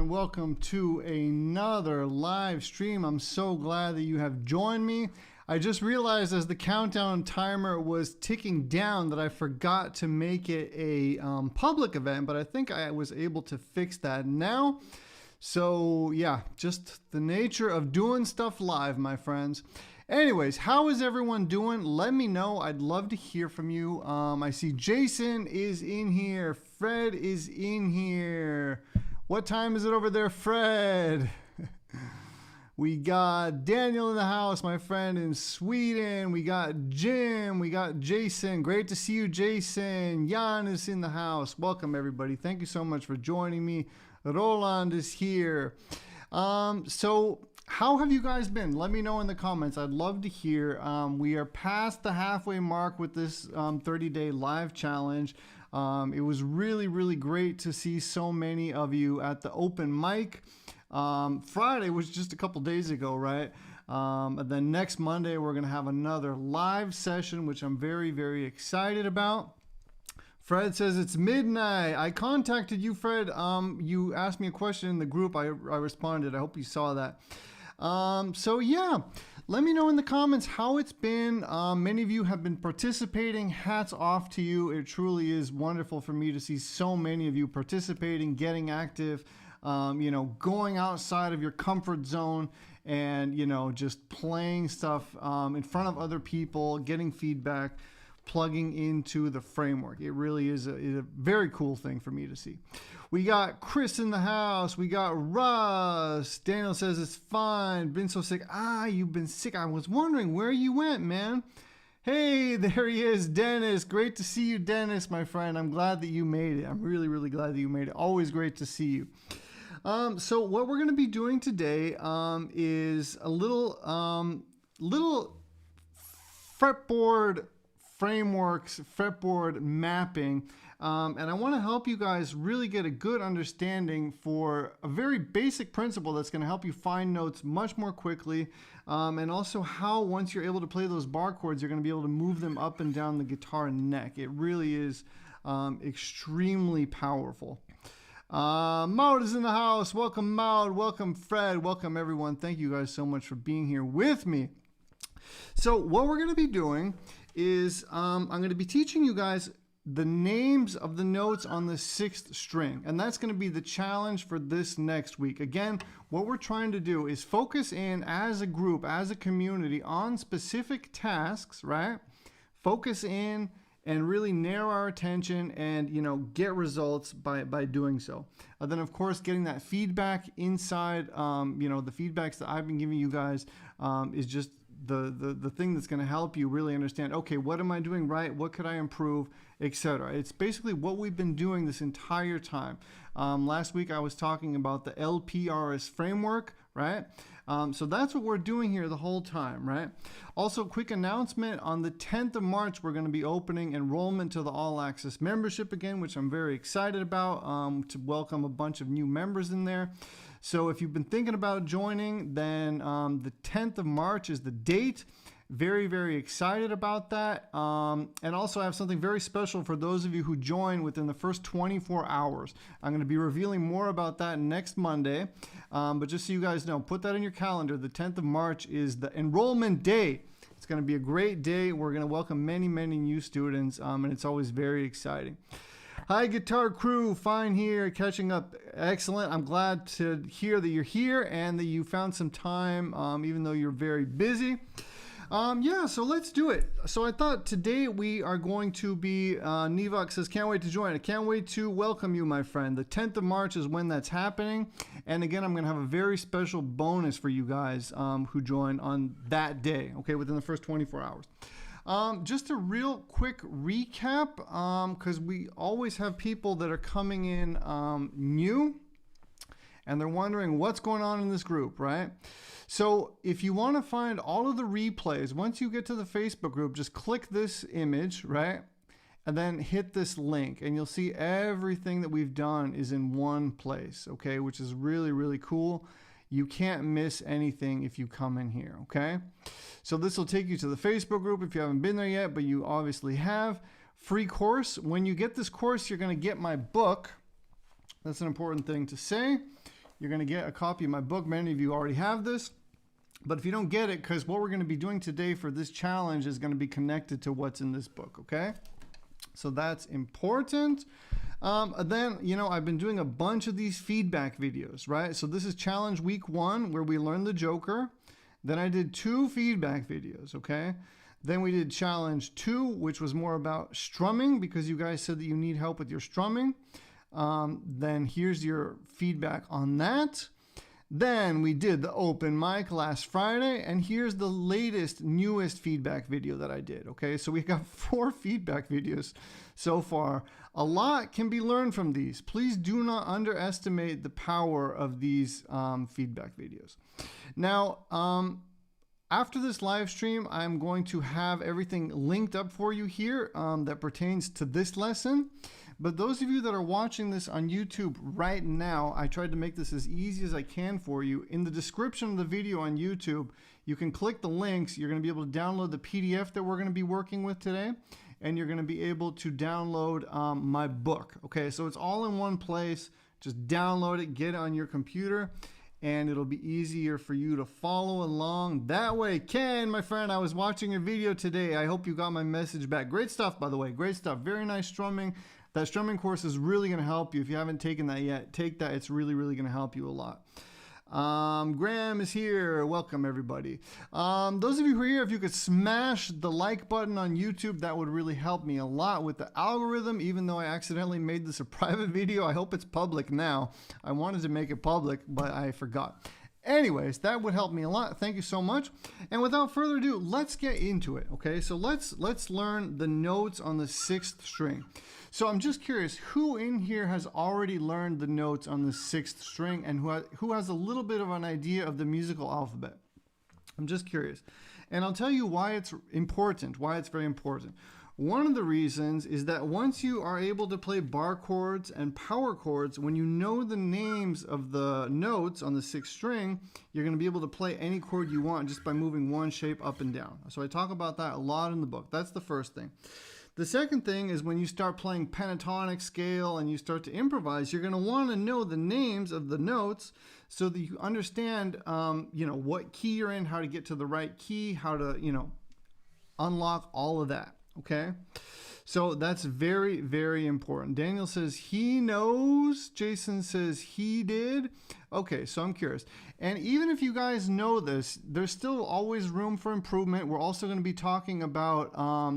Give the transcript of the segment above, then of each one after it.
and welcome to another live stream. I'm so glad that you have joined me. I just realized as the countdown timer was ticking down that I forgot to make it a public event, but I think I was able to fix that now. So yeah, just the nature of doing stuff live, my friends. Anyways, how is everyone doing? Let me know. I'd love to hear from you. I see Jason is in here. Fred is in here. What time is it over there, Fred? We got Daniel in the house, my friend in Sweden. We got Jim. We got Jason. Great to see you, Jason. Jan is in the house. Welcome, everybody. Thank you so much for joining me. Roland is here. So how have you guys been? Let me know in the comments. I'd love to hear. We are past the halfway mark with this 30-day live challenge. It was really, really great to see so many of you at the open mic. Friday was just a couple days ago, right? And then next Monday, we're going to have another live session, which I'm very, very excited about. Fred says it's midnight. I contacted you, Fred. You asked me a question in the group. I responded. I hope you saw that. So yeah, let me know in the comments how it's been. Many of you have been participating. Hats off to you. It truly is wonderful for me to see so many of you participating, getting active, going outside of your comfort zone and, just playing stuff in front of other people, getting feedback, plugging into the framework. It really is a very cool thing for me to see. We got Chris in the house. We got Russ. Daniel says it's fine. Been so sick. You've been sick. I was wondering where you went, man. Hey, there he is, Dennis. Great to see you, Dennis, my friend. I'm glad that you made it. I'm really, really glad that you made it. Always great to see you. So what we're going to be doing today is a little fretboard frameworks, fretboard mapping. And I want to help you guys really get a good understanding for a very basic principle that's going to help you find notes much more quickly. And also how once you're able to play those bar chords, you're going to be able to move them up and down the guitar neck. It really is extremely powerful. Maud is in the house. Welcome, Maud. Welcome, Fred. Welcome, everyone. Thank you guys so much for being here with me. So what we're going to be doing is I'm going to be teaching you guys the names of the notes on the 6th string. And that's going to be the challenge for this next week. Again, what we're trying to do is focus in as a group, as a community on specific tasks, right? Focus in and really narrow our attention and, get results by doing so. Then, of course, getting that feedback inside, the feedbacks that I've been giving you guys is just the thing that's going to help you really understand, okay, what am I doing right? What could I improve, etc. It's basically what we've been doing this entire time. Last week I was talking about the LPRS framework, right? So that's what we're doing here the whole time, right? Also, quick announcement, on the 10th of March, we're going to be opening enrollment to the All Access membership again, which I'm very excited about, to welcome a bunch of new members in there. So if you've been thinking about joining, then the 10th of March is the date. Very, very excited about that. And also I have something very special for those of you who join within the first 24 hours. I'm going to be revealing more about that next Monday. But just so you guys know, put that in your calendar. The 10th of March is the enrollment day. It's going to be a great day. We're going to welcome many, many new students, and it's always very exciting. Hi, Guitar Crew. Fine here, catching up. Excellent. I'm glad to hear that you're here and that you found some time, even though you're very busy. So let's do it. So I thought today we are going to be, Nivok says, can't wait to join. I can't wait to welcome you, my friend. The 10th of March is when that's happening. And again, I'm going to have a very special bonus for you guys who join on that day, okay, within the first 24 hours. Just a real quick recap, because we always have people that are coming in new, and they're wondering what's going on in this group, right? So if you want to find all of the replays, once you get to the Facebook group, just click this image, right? And then hit this link, and you'll see everything that we've done is in one place, okay? Which is really, really cool. You can't miss anything if you come in here, okay? So this will take you to the Facebook group if you haven't been there yet, but you obviously have. Free course. When you get this course, you're going to get my book. That's an important thing to say. you're going to get a copy of my book. Many of you already have this. But if you don't get it, because what we're going to be doing today for this challenge is going to be connected to what's in this book, okay? So that's important. Then, you know, I've been doing a bunch of these feedback videos, right? So this is challenge week 1, where we learned the Joker. Then I did 2 feedback videos, okay? Then we did challenge 2, which was more about strumming, because you guys said that you need help with your strumming. Then here's your feedback on that. Then we did the open mic last Friday, and here's the latest, newest feedback video that I did, okay? So we got 4 feedback videos so far. A lot can be learned from these. Please do not underestimate the power of these feedback videos. Now, after this live stream, I'm going to have everything linked up for you here that pertains to this lesson. But those of you that are watching this on YouTube right now, I tried to make this as easy as I can for you. In the description of the video on YouTube, you can click the links. You're going to be able to download the PDF that we're going to be working with today, and you're going to be able to download my book. Okay, so it's all in one place. Just download it, get it on your computer, and it'll be easier for you to follow along that way. Ken, my friend, I was watching your video today. I hope you got my message back. Great stuff, by the way. Great stuff. Very nice strumming. That strumming course is really going to help you. If you haven't taken that yet, take that. It's really, really going to help you a lot. Graham is here. Welcome, everybody. Those of you who are here, if you could smash the like button on YouTube, that would really help me a lot with the algorithm, even though I accidentally made this a private video. I hope it's public now. I wanted to make it public, but I forgot. Anyways, that would help me a lot. Thank you so much. And without further ado, let's get into it. Okay, so let's learn the notes on the 6th string. So I'm just curious, who in here has already learned the notes on the 6th string, and who has a little bit of an idea of the musical alphabet? I'm just curious. And I'll tell you why it's important, why it's very important. One of the reasons is that once you are able to play bar chords and power chords, when you know the names of the notes on the 6th string, you're going to be able to play any chord you want just by moving one shape up and down. So I talk about that a lot in the book. That's the first thing. The second thing is when you start playing pentatonic scale and you start to improvise, you're going to want to know the names of the notes so that you understand, what key you're in, how to get to the right key, how to, unlock all of that. Okay, so that's very, very important. Daniel says he knows. Jason says he did. Okay, so I'm curious. And even if you guys know this, there's still always room for improvement. We're also going to be talking about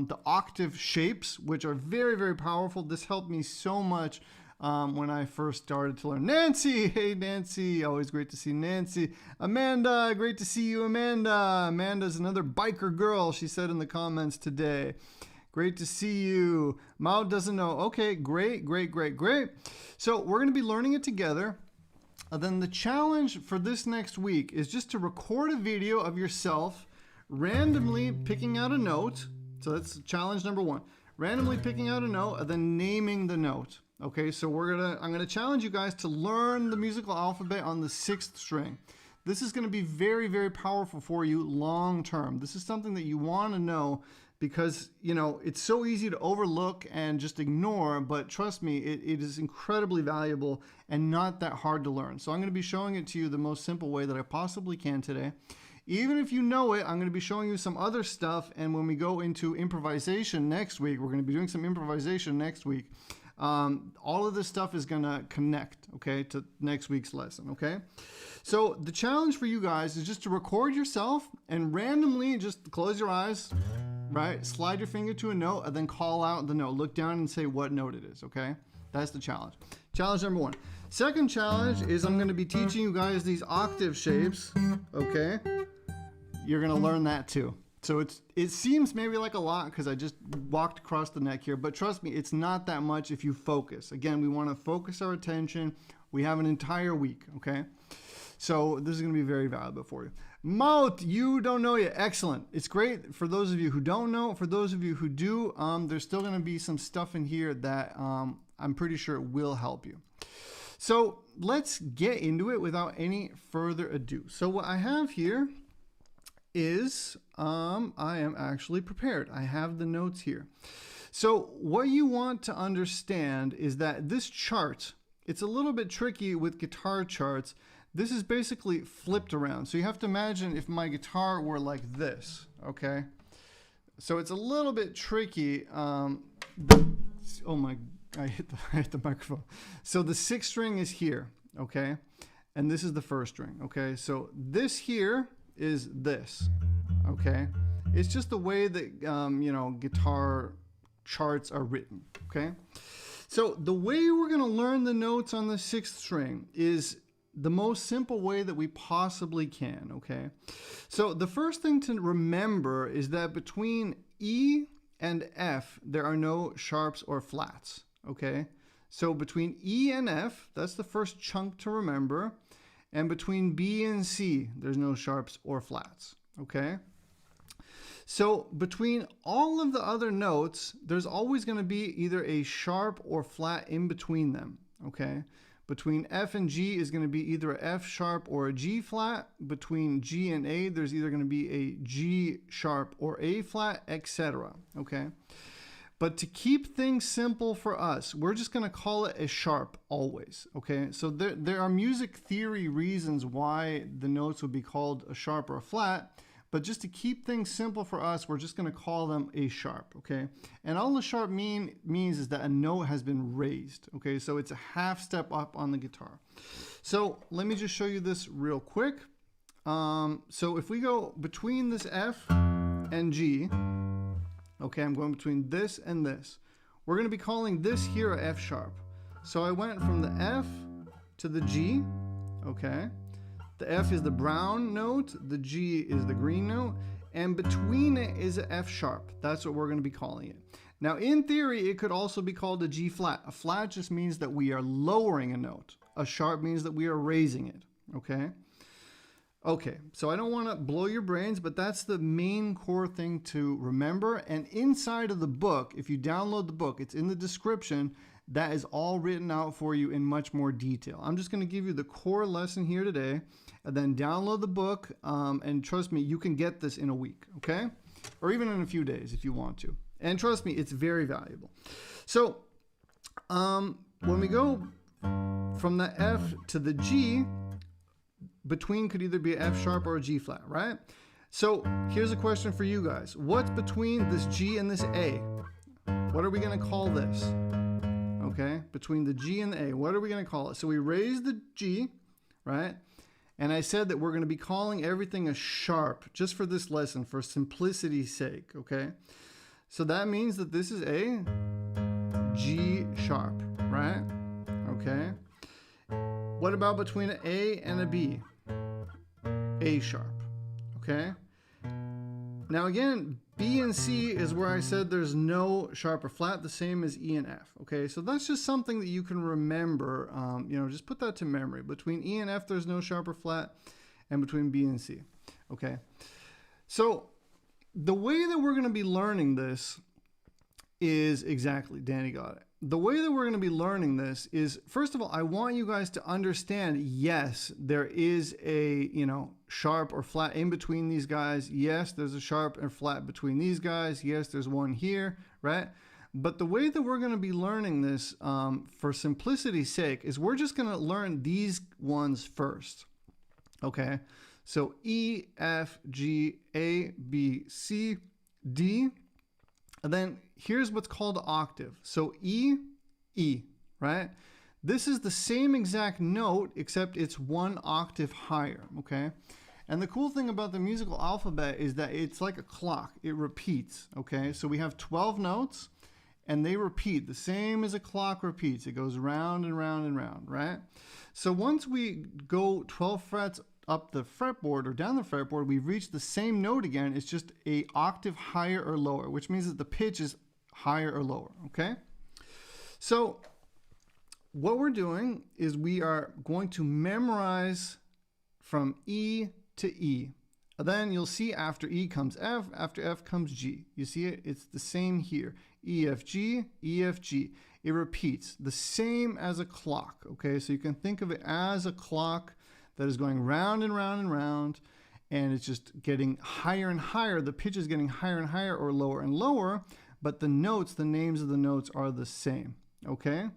the octave shapes, which are very, very powerful. This helped me so much when I first started to learn. Nancy, hey Nancy, always great to see Nancy. Amanda, great to see you, Amanda. Amanda's another biker girl, she said in the comments today. Great to see you. Mao doesn't know. Okay, great, great, great, great. So we're going to be learning it together. Then the challenge for this next week is just to record a video of yourself randomly picking out a note. So that's challenge number 1. Randomly picking out a note and then naming the note. Okay, so I'm gonna challenge you guys to learn the musical alphabet on the 6th string. This is going to be very, very powerful for you long term. This is something that you want to know because, it's so easy to overlook and just ignore, but trust me, it is incredibly valuable and not that hard to learn. So I'm going to be showing it to you the most simple way that I possibly can today. Even if you know it, I'm going to be showing you some other stuff, and when we go into improvisation next week, we're going to be doing some improvisation next week. All of this stuff is going to connect, okay, to next week's lesson, okay? So the challenge for you guys is just to record yourself and randomly just close your eyes, right? Slide your finger to a note and then call out the note. Look down and say what note it is, okay? That's the challenge. Challenge number 1. Second challenge is I'm going to be teaching you guys these octave shapes, okay? You're going to learn that too. So it seems maybe like a lot because I just walked across the neck here, but trust me, it's not that much if you focus. Again, we want to focus our attention. We have an entire week, okay? So this is going to be very valuable for you. Mout, you don't know yet. Excellent. It's great for those of you who don't know. For those of you who do, there's still going to be some stuff in here that I'm pretty sure will help you. So let's get into it without any further ado. So what I have here is I am actually prepared. I have the notes here. So what you want to understand is that this chart it's a little bit tricky with guitar charts. This is basically flipped around. So you have to imagine if my guitar were like this, okay? So it's a little bit tricky. Oh my, I hit the microphone. So the sixth string is here, okay? And this is the first string, okay? So this here is this, okay? It's just the way that, you know, guitar charts are written, okay? So the way we're gonna learn the notes on the sixth string is the most simple way that we possibly can, okay? So the first thing to remember is that between E and F, there are no sharps or flats, okay? So between E and F, that's the first chunk to remember. And between B and C, there's no sharps or flats, okay? So between all of the other notes, there's always going to be either a sharp or flat in between them, okay? Between F and G is going to be either a F sharp or a G flat. Between G and A, there's either going to be a G sharp or A flat, etc., okay? But to keep things simple for us, we're just going to call it a sharp always, okay? So there are music theory reasons why the notes would be called a sharp or a flat, but just to keep things simple for us, we're just going to call them a sharp, okay? And all the sharp means is that a note has been raised, okay? So it's a half step up on the guitar. So let me just show you this real quick. So if we go between this F and G, okay, I'm going between this and this. We're going to be calling this here a F sharp. So I went from the F to the G, okay? The F is the brown note, the G is the green note, and between it is a F sharp. That's what we're going to be calling it. Now, in theory, it could also be called a G flat. A flat just means that we are lowering a note. A sharp means that we are raising it, okay? Okay, so I don't want to blow your brains, but that's the main core thing to remember. And inside of the book, if you download the book, it's in the description, that is all written out for you in much more detail. I'm just going to give you the core lesson here today, and then download the book, and trust me, you can get this in a week, okay? Or even in a few days if you want to. And trust me, it's very valuable. So when we go from the F to the G, between could either be an F sharp or a G flat, right? So here's a question for you guys. What's between this G and this A? What are we going to call this? Okay, between the G and the A, what are we going to call it? So we raised the G, right? And I said that we're going to be calling everything a sharp just for this lesson, for simplicity's sake, okay? So that means that this is a G sharp, right? Okay. What about between an A and a B? A sharp, okay? Now again, B and C is where I said there's no sharp or flat, the same as E and F, okay? So that's just something that you can remember, you know, just put that to memory. Between E and F, there's no sharp or flat, and between B and C, okay? So the way that we're gonna be learning this is exactly, Danny got it. The way that we're going to be learning this is, first of all, I want you guys to understand, yes, there is a, you know, sharp or flat in between these guys. Yes, there's a sharp and flat between these guys. Yes, there's one here, right? But the way that we're going to be learning this, for simplicity's sake, is we're just going to learn these ones first, okay? So E, F, G, A, B, C, D. And then here's what's called an octave. So E, E, right? This is the same exact note, except it's one octave higher, okay? And the cool thing about the musical alphabet is that it's like a clock. It repeats, okay? So we have 12 notes, and they repeat, the same as a clock repeats. It goes round and round and round, right? So once we go 12 frets up the fretboard or down the fretboard, we've reached the same note again. It's just a octave higher or lower, which means that the pitch is higher or lower, okay? So what we're doing is we are going to memorize from E to E. And then you'll see after E comes F, after F comes G. You see it? It's the same here. E, F, G, E, F, G. It repeats, the same as a clock, okay? So you can think of it as a clock that is going round and round and round, and it's just getting higher and higher. The pitch is getting higher and higher, or lower and lower, but the notes, the names of the notes are the same, okay?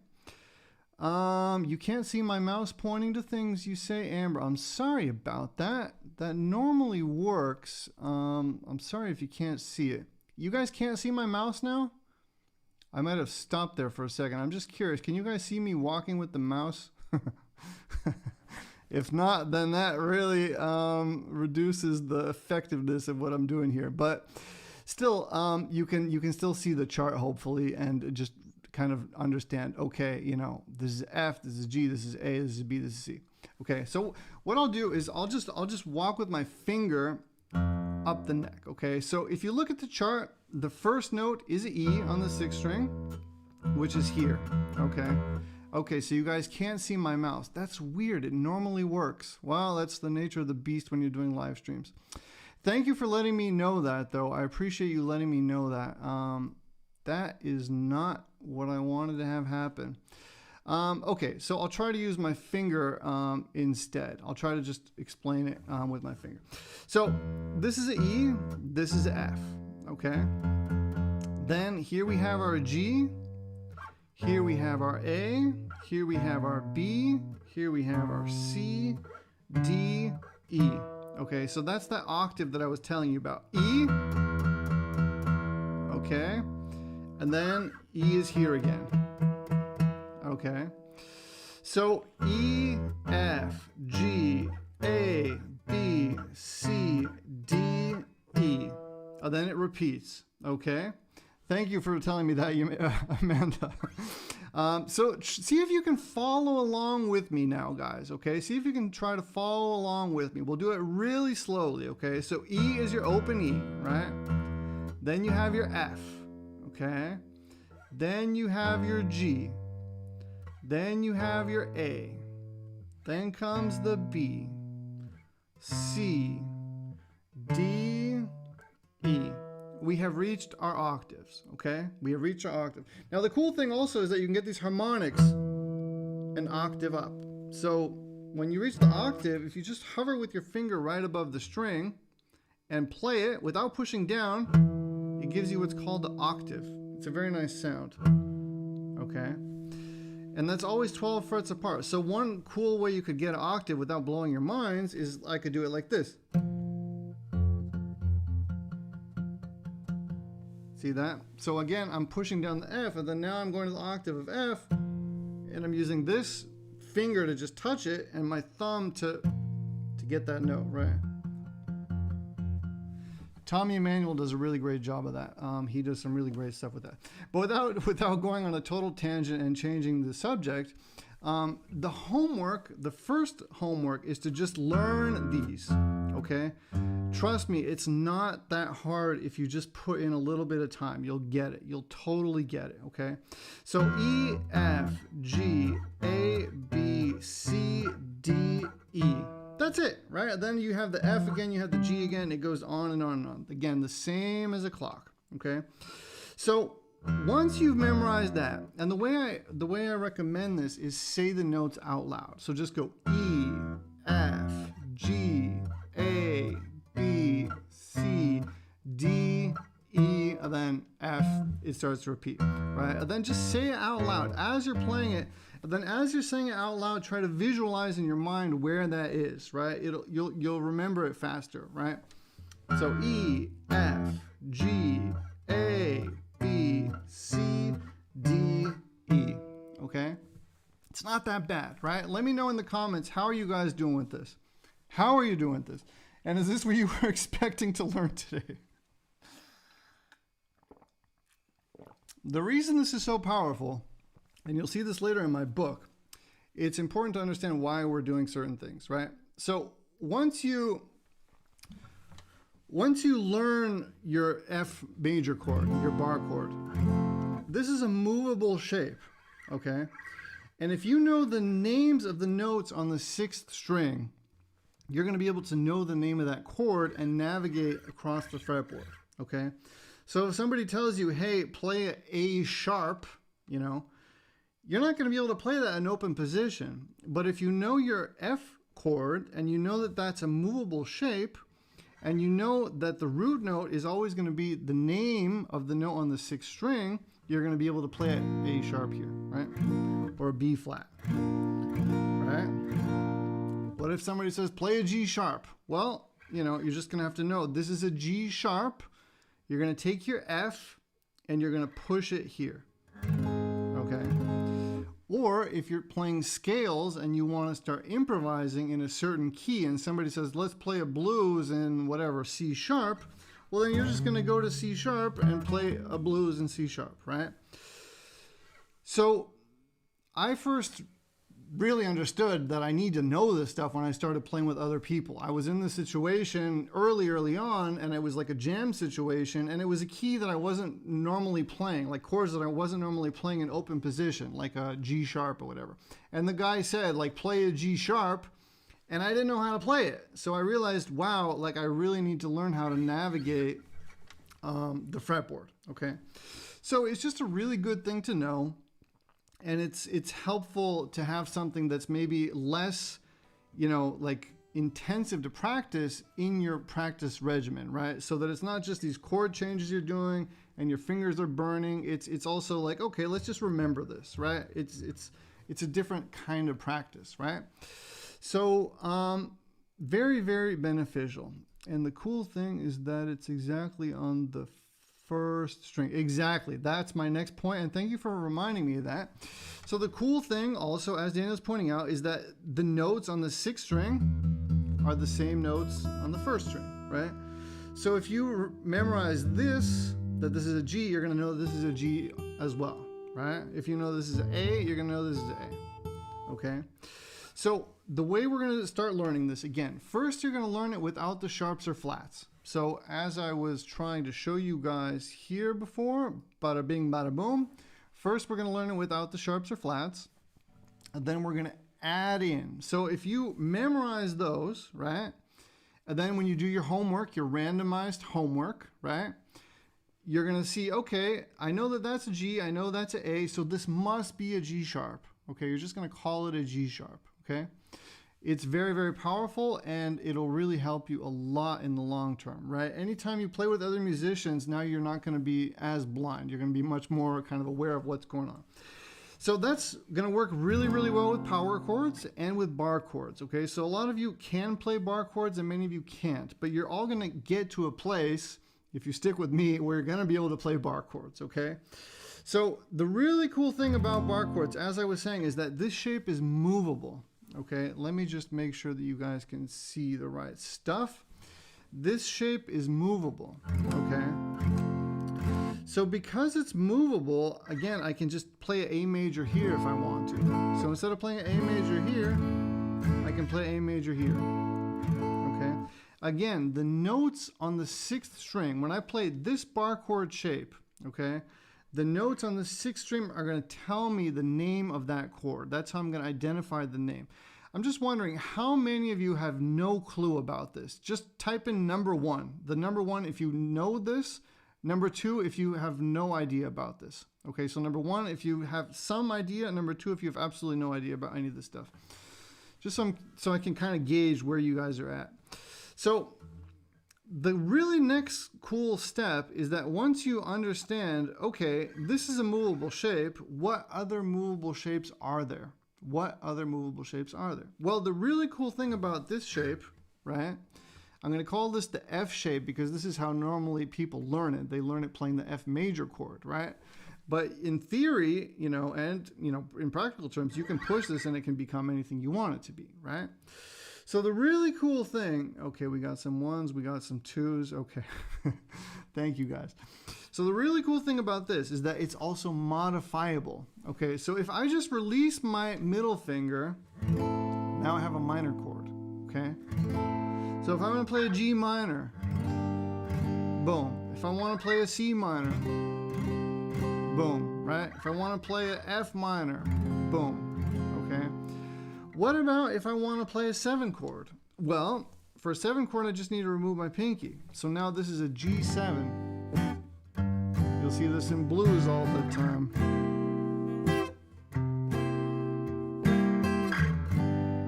You can't see my mouse pointing to things, you say, Amber. I'm sorry about that. That normally works. I'm sorry if you can't see it. You guys can't see my mouse now? I might have stopped there for a second. I'm just curious. Can you guys see me walking with the mouse? If not, then that really reduces the effectiveness of what I'm doing here. But still, you can still see the chart, hopefully, and just kind of understand, okay, you know, this is F, this is G, this is A, this is B, this is C. Okay, so what I'll do is I'll just walk with my finger up the neck. Okay, so if you look at the chart, the first note is an E on the 6th string, which is here. Okay, so you guys can't see my mouse. That's weird. It normally works. Well, that's the nature of the beast when you're doing live streams. Thank you for letting me know that, though. I appreciate you letting me know that. That is not what I wanted to have happen. Okay, so I'll try to use my finger instead. I'll try to just explain it with my finger. So this is an E, this is an F, okay? Then here we have our G, here we have our A, here we have our B, here we have our C, D, E. Okay, so that's that octave that I was telling you about. E, okay, and then E is here again. Okay, so E, F, G, A, B, C, D, E. Oh, then it repeats. Okay, thank you for telling me that, Amanda. So see if you can follow along with me now, guys. Okay, see if you can try to follow along with me. We'll do it really slowly. Okay, so E is your open E, right? Then you have your F. Okay, then you have your G. Then you have your A. Then comes the B, C, D, E. We have reached our octaves, okay? We have reached our octave. Now the cool thing also is that you can get these harmonics an octave up. So when you reach the octave, if you just hover with your finger right above the string and play it without pushing down, it gives you what's called the octave. It's a very nice sound, okay? And that's always 12 frets apart. So one cool way you could get an octave without blowing your minds is I could do it like this. See that? So again, I'm pushing down the F, and then now I'm going to the octave of F, and I'm using this finger to just touch it, and my thumb to get that note, right? Tommy Emmanuel does a really great job of that. He does some really great stuff with that. But without going on a total tangent and changing the subject, the homework, the first homework is to just learn these, okay? Trust me, it's not that hard if you just put in a little bit of time. You'll get it. You'll totally get it, okay? So E, F, G, A, B, C, D, E. That's it, right? Then you have the F again, you have the G again, it goes on and on and on. Again, the same as a clock, okay? So once you've memorized that, and the way I recommend this is say the notes out loud. So just go E, F, G, A, B, C, D, E, and then F, it starts to repeat, right? And then just say it out loud as you're playing it. And then as you're saying it out loud, try to visualize in your mind where that is, right? You'll remember it faster, right? So E, F, G, A, B, C, D, E, okay? It's not that bad, right? Let me know in the comments, how are you guys doing with this? How are you doing with this? And is this what you were expecting to learn today? The reason this is so powerful, and you'll see this later in my book, it's important to understand why we're doing certain things, right? So once you learn your F major chord, your bar chord, this is a movable shape, okay? And if you know the names of the notes on the 6th string, you're going to be able to know the name of that chord and navigate across the fretboard, okay? So if somebody tells you, hey, play an A sharp, you know, you're not going to be able to play that in open position. But if you know your F chord and you know that that's a movable shape, and you know that the root note is always going to be the name of the note on the 6th string, you're going to be able to play A sharp here, right? Or a B flat, right? What if somebody says play a G sharp? Well, you know, you're just going to have to know this is a G sharp. You're going to take your F and you're going to push it here, okay? Or if you're playing scales and you want to start improvising in a certain key and somebody says, let's play a blues in whatever, C sharp, well then you're just going to go to C sharp and play a blues in C sharp, right? So I first really understood that I need to know this stuff when I started playing with other people. I was in this situation early on, and it was like a jam situation, and it was a key that I wasn't normally playing, like chords that I wasn't normally playing in open position, like a G sharp or whatever. And the guy said, like, play a G sharp, and I didn't know how to play it. So I realized, wow, like I really need to learn how to navigate the fretboard, okay? So it's just a really good thing to know. And it's helpful to have something that's maybe less, you know, like intensive to practice in your practice regimen, right? So that it's not just these chord changes you're doing and your fingers are burning. It's also like, okay, let's just remember this, right? It's a different kind of practice, right? So very, very beneficial. And the cool thing is that it's exactly on the first string. Exactly. That's my next point, and thank you for reminding me of that. So the cool thing also, as Daniel's pointing out, is that the notes on the sixth string are the same notes on the first string, right? So if you memorize this, that this is a G, you're going to know this is a G as well, right? If you know this is an A, you're going to know this is an A, okay? So the way we're going to start learning this, again, first you're going to learn it without the sharps or flats. So as I was trying to show you guys here before, bada bing, bada boom, first we're going to learn it without the sharps or flats, and then we're going to add in. So if you memorize those, right, and then when you do your homework, your randomized homework, right, you're going to see, okay, I know that that's a G, I know that's an A, so this must be a G sharp. Okay, you're just going to call it a G sharp, okay? It's very, very powerful, and it'll really help you a lot in the long term, right? Anytime you play with other musicians, now you're not going to be as blind. You're going to be much more kind of aware of what's going on. So that's going to work really, really well with power chords and with bar chords, okay? So a lot of you can play bar chords and many of you can't, but you're all going to get to a place, if you stick with me, where you're going to be able to play bar chords, okay? So the really cool thing about bar chords, as I was saying, is that this shape is movable. Okay, let me just make sure that you guys can see the right stuff. This shape is movable, okay? So because it's movable, again, I can just play an A major here if I want to. So instead of playing an A major here, I can play A major here, okay? Again, the notes on the sixth string, when I play this bar chord shape, okay, the notes on the sixth string are going to tell me the name of that chord. That's how I'm going to identify the name. I'm just wondering, how many of you have no clue about this? Just type in number 1. The number 1 if you know this. Number 2 if you have no idea about this. Okay, so number 1 if you have some idea. Number 2 if you have absolutely no idea about any of this stuff. Just so I can kind of gauge where you guys are at. So the really next cool step is that once you understand, okay, this is a movable shape, what other movable shapes are there? What other movable shapes are there? Well, the really cool thing about this shape, right, I'm going to call this the F shape because this is how normally people learn it. They learn it playing the F major chord, right? But in theory, you know, and, you know, in practical terms, you can push this and it can become anything you want it to be, right? So the really cool thing, okay, we got some 1s, we got some 2s, okay. Thank you guys. So the really cool thing about this is that it's also modifiable. Okay, so if I just release my middle finger, now I have a minor chord, okay? So if I want to play a G minor, boom. If I want to play a C minor, boom, right? If I want to play a F minor, boom, okay? What about if I want to play a 7 chord? Well, for a 7 chord, I just need to remove my pinky. So now this is a G7. You'll see this in blues all the time.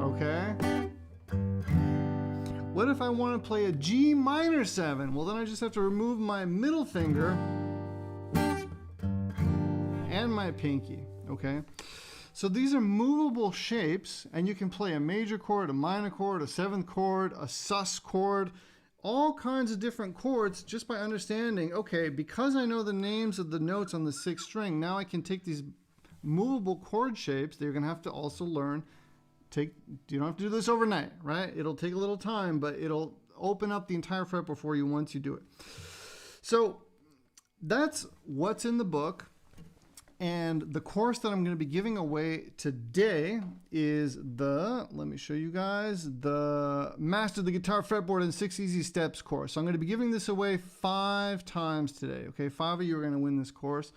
Okay? What if I want to play a G minor 7? Well, then I just have to remove my middle finger. my pinky, okay? So these are movable shapes, and you can play a major chord, a minor chord, a seventh chord, a sus chord, all kinds of different chords just by understanding, okay, because I know the names of the notes on the sixth string, now I can take these movable chord shapes that you're going to have to also learn. You don't have to do this overnight, right? It'll take a little time, but it'll open up the entire fretboard for you once you do it. So that's what's in the book. And the course that I'm going to be giving away today is let me show you guys, the Master the Guitar Fretboard in 6 Easy Steps course. So I'm going to be giving this away 5 times today. Okay, 5 of you are going to win this course.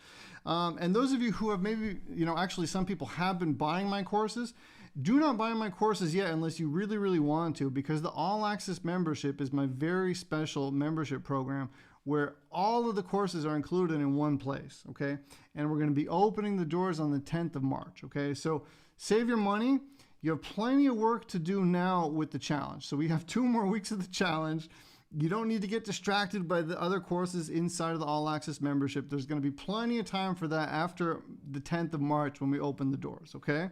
And those of you who have maybe, actually some people have been buying my courses, do not buy my courses yet unless you really, really want to, because the All Access membership is my very special membership program where all of the courses are included in one place, okay? And we're going to be opening the doors on the 10th of March, okay? So save your money. You have plenty of work to do now with the challenge. So we have 2 more weeks of the challenge. You don't need to get distracted by the other courses inside of the All Access membership. There's going to be plenty of time for that after the 10th of March when we open the doors, okay?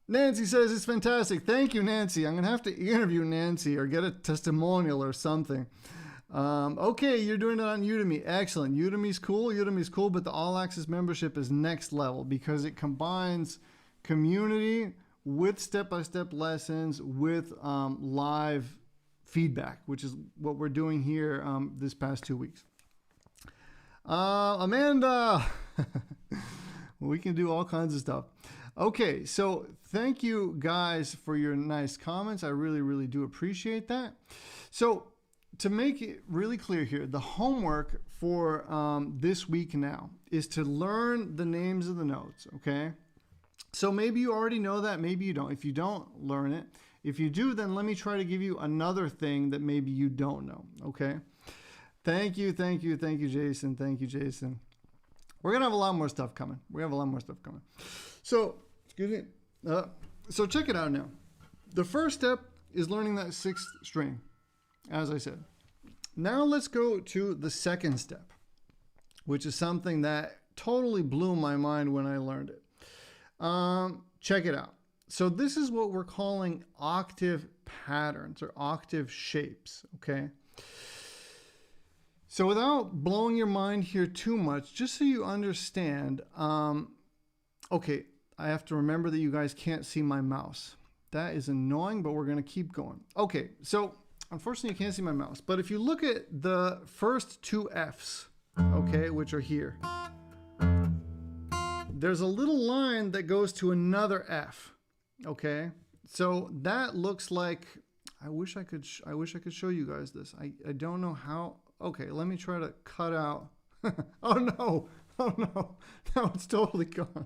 Nancy says it's fantastic. Thank you, Nancy. I'm going to have to interview Nancy or get a testimonial or something. Okay, you're doing it on Udemy. Excellent. Udemy's cool, but the All Access membership is next level because it combines community with step-by-step lessons with live feedback, which is what we're doing here this past 2 weeks. Amanda, we can do all kinds of stuff. Okay, so thank you guys for your nice comments. I really, really do appreciate that. So to make it really clear here, the homework for this week now is to learn the names of the notes, okay? So maybe you already know that, maybe you don't. If you don't, learn it. If you do, then let me try to give you another thing that maybe you don't know, okay? Thank you, Jason. Thank you, Jason. We're going to have a lot more stuff coming. So, excuse me. So check it out now. The first step is learning that 6th string, as I said. Now let's go to the second step, which is something that totally blew my mind when I learned it. Check it out. So this is what we're calling octave patterns or octave shapes, okay? So without blowing your mind here too much, just so you understand, okay, I have to remember that you guys can't see my mouse. That is annoying, but we're going to keep going. Okay, so unfortunately you can't see my mouse, but if you look at the first 2 Fs, okay, which are here, there's a little line that goes to another F, okay? So that looks like, I wish I could show you guys this. I don't know how. Okay, let me try to cut out. Oh no, now it's totally gone.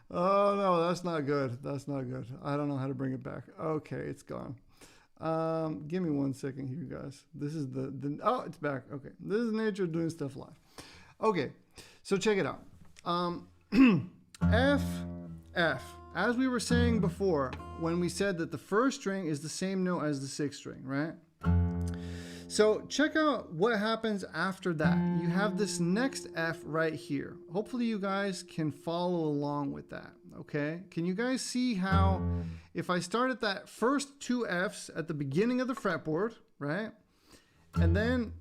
Oh no, that's not good. I don't know how to bring it back. Okay, it's gone. Give me 1 second here, guys. This is oh, it's back. Okay, this is the nature of doing stuff live. Okay, so check it out. F, F. As we were saying before, when we said that the first string is the same note as the 6th string, right? So check out what happens after that. You have this next F right here. Hopefully you guys can follow along with that, okay? Can you guys see how if I start at that first 2 Fs at the beginning of the fretboard, right? And then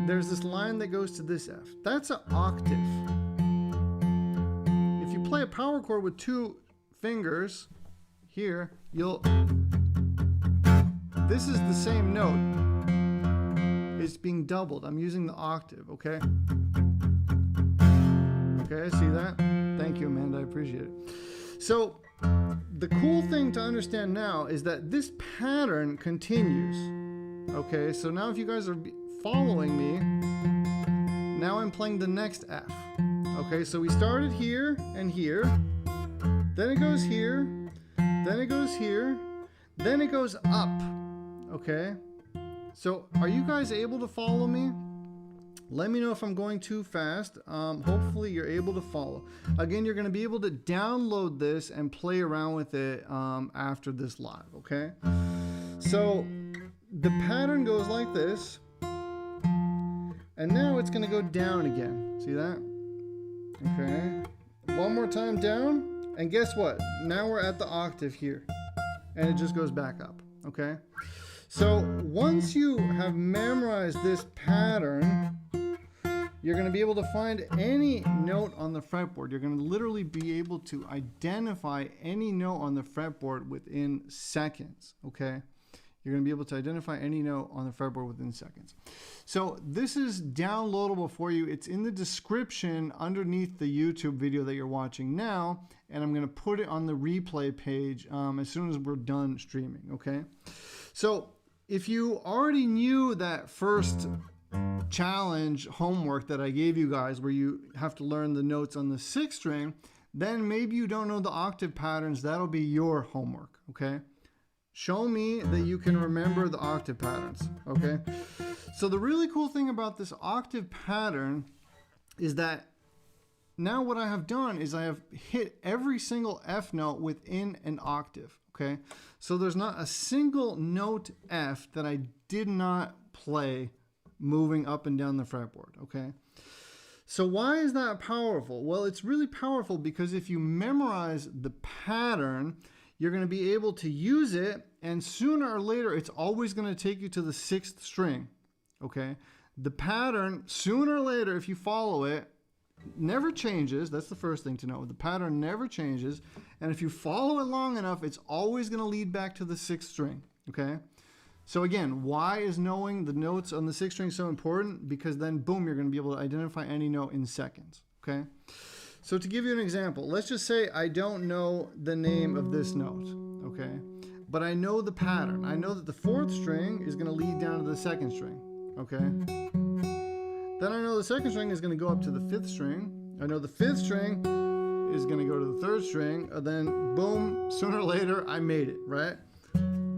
there's this line that goes to this F. That's an octave. If you play a power chord with 2 fingers here, this is the same note. It's being doubled. I'm using the octave, okay? Okay, see that? Thank you, Amanda, I appreciate it. So the cool thing to understand now is that this pattern continues. Okay, so now if you guys are following me, now I'm playing the next F. Okay, so we started here and here, then it goes here, then it goes here, then it goes up, okay? So are you guys able to follow me? Let me know if I'm going too fast. Hopefully you're able to follow. Again, you're going to be able to download this and play around with it after this live, okay? So the pattern goes like this, and now it's going to go down again. See that? Okay. One more time down, and guess what? Now we're at the octave here, and it just goes back up, okay? So once you have memorized this pattern, you're going to be able to find any note on the fretboard. You're going to literally be able to identify any note on the fretboard within seconds, okay? You're going to be able to identify any note on the fretboard within seconds. So this is downloadable for you. It's in the description underneath the YouTube video that you're watching now, and I'm going to put it on the replay page as soon as we're done streaming, okay? So if you already knew that first challenge homework that I gave you guys where you have to learn the notes on the 6th string, then maybe you don't know the octave patterns. That'll be your homework, okay? Show me that you can remember the octave patterns, okay? So the really cool thing about this octave pattern is that now what I have done is I have hit every single F note within an octave, okay? So there's not a single note F that I did not play moving up and down the fretboard, okay? So why is that powerful? Well, it's really powerful because if you memorize the pattern, you're going to be able to use it, and sooner or later, it's always going to take you to the 6th string, okay? The pattern, sooner or later, if you follow it, never changes. That's the first thing to know. The pattern never changes, and if you follow it long enough, it's always going to lead back to the 6th string, okay? So again, why is knowing the notes on the 6th string so important? Because then, boom, you're going to be able to identify any note in seconds, okay? So to give you an example, let's just say I don't know the name of this note, okay? But I know the pattern. I know that the 4th string is going to lead down to the 2nd string, okay? Then I know the 2nd string is going to go up to the 5th string. I know the 5th string is going to go to the 3rd string, and then boom, sooner or later, I made it, right?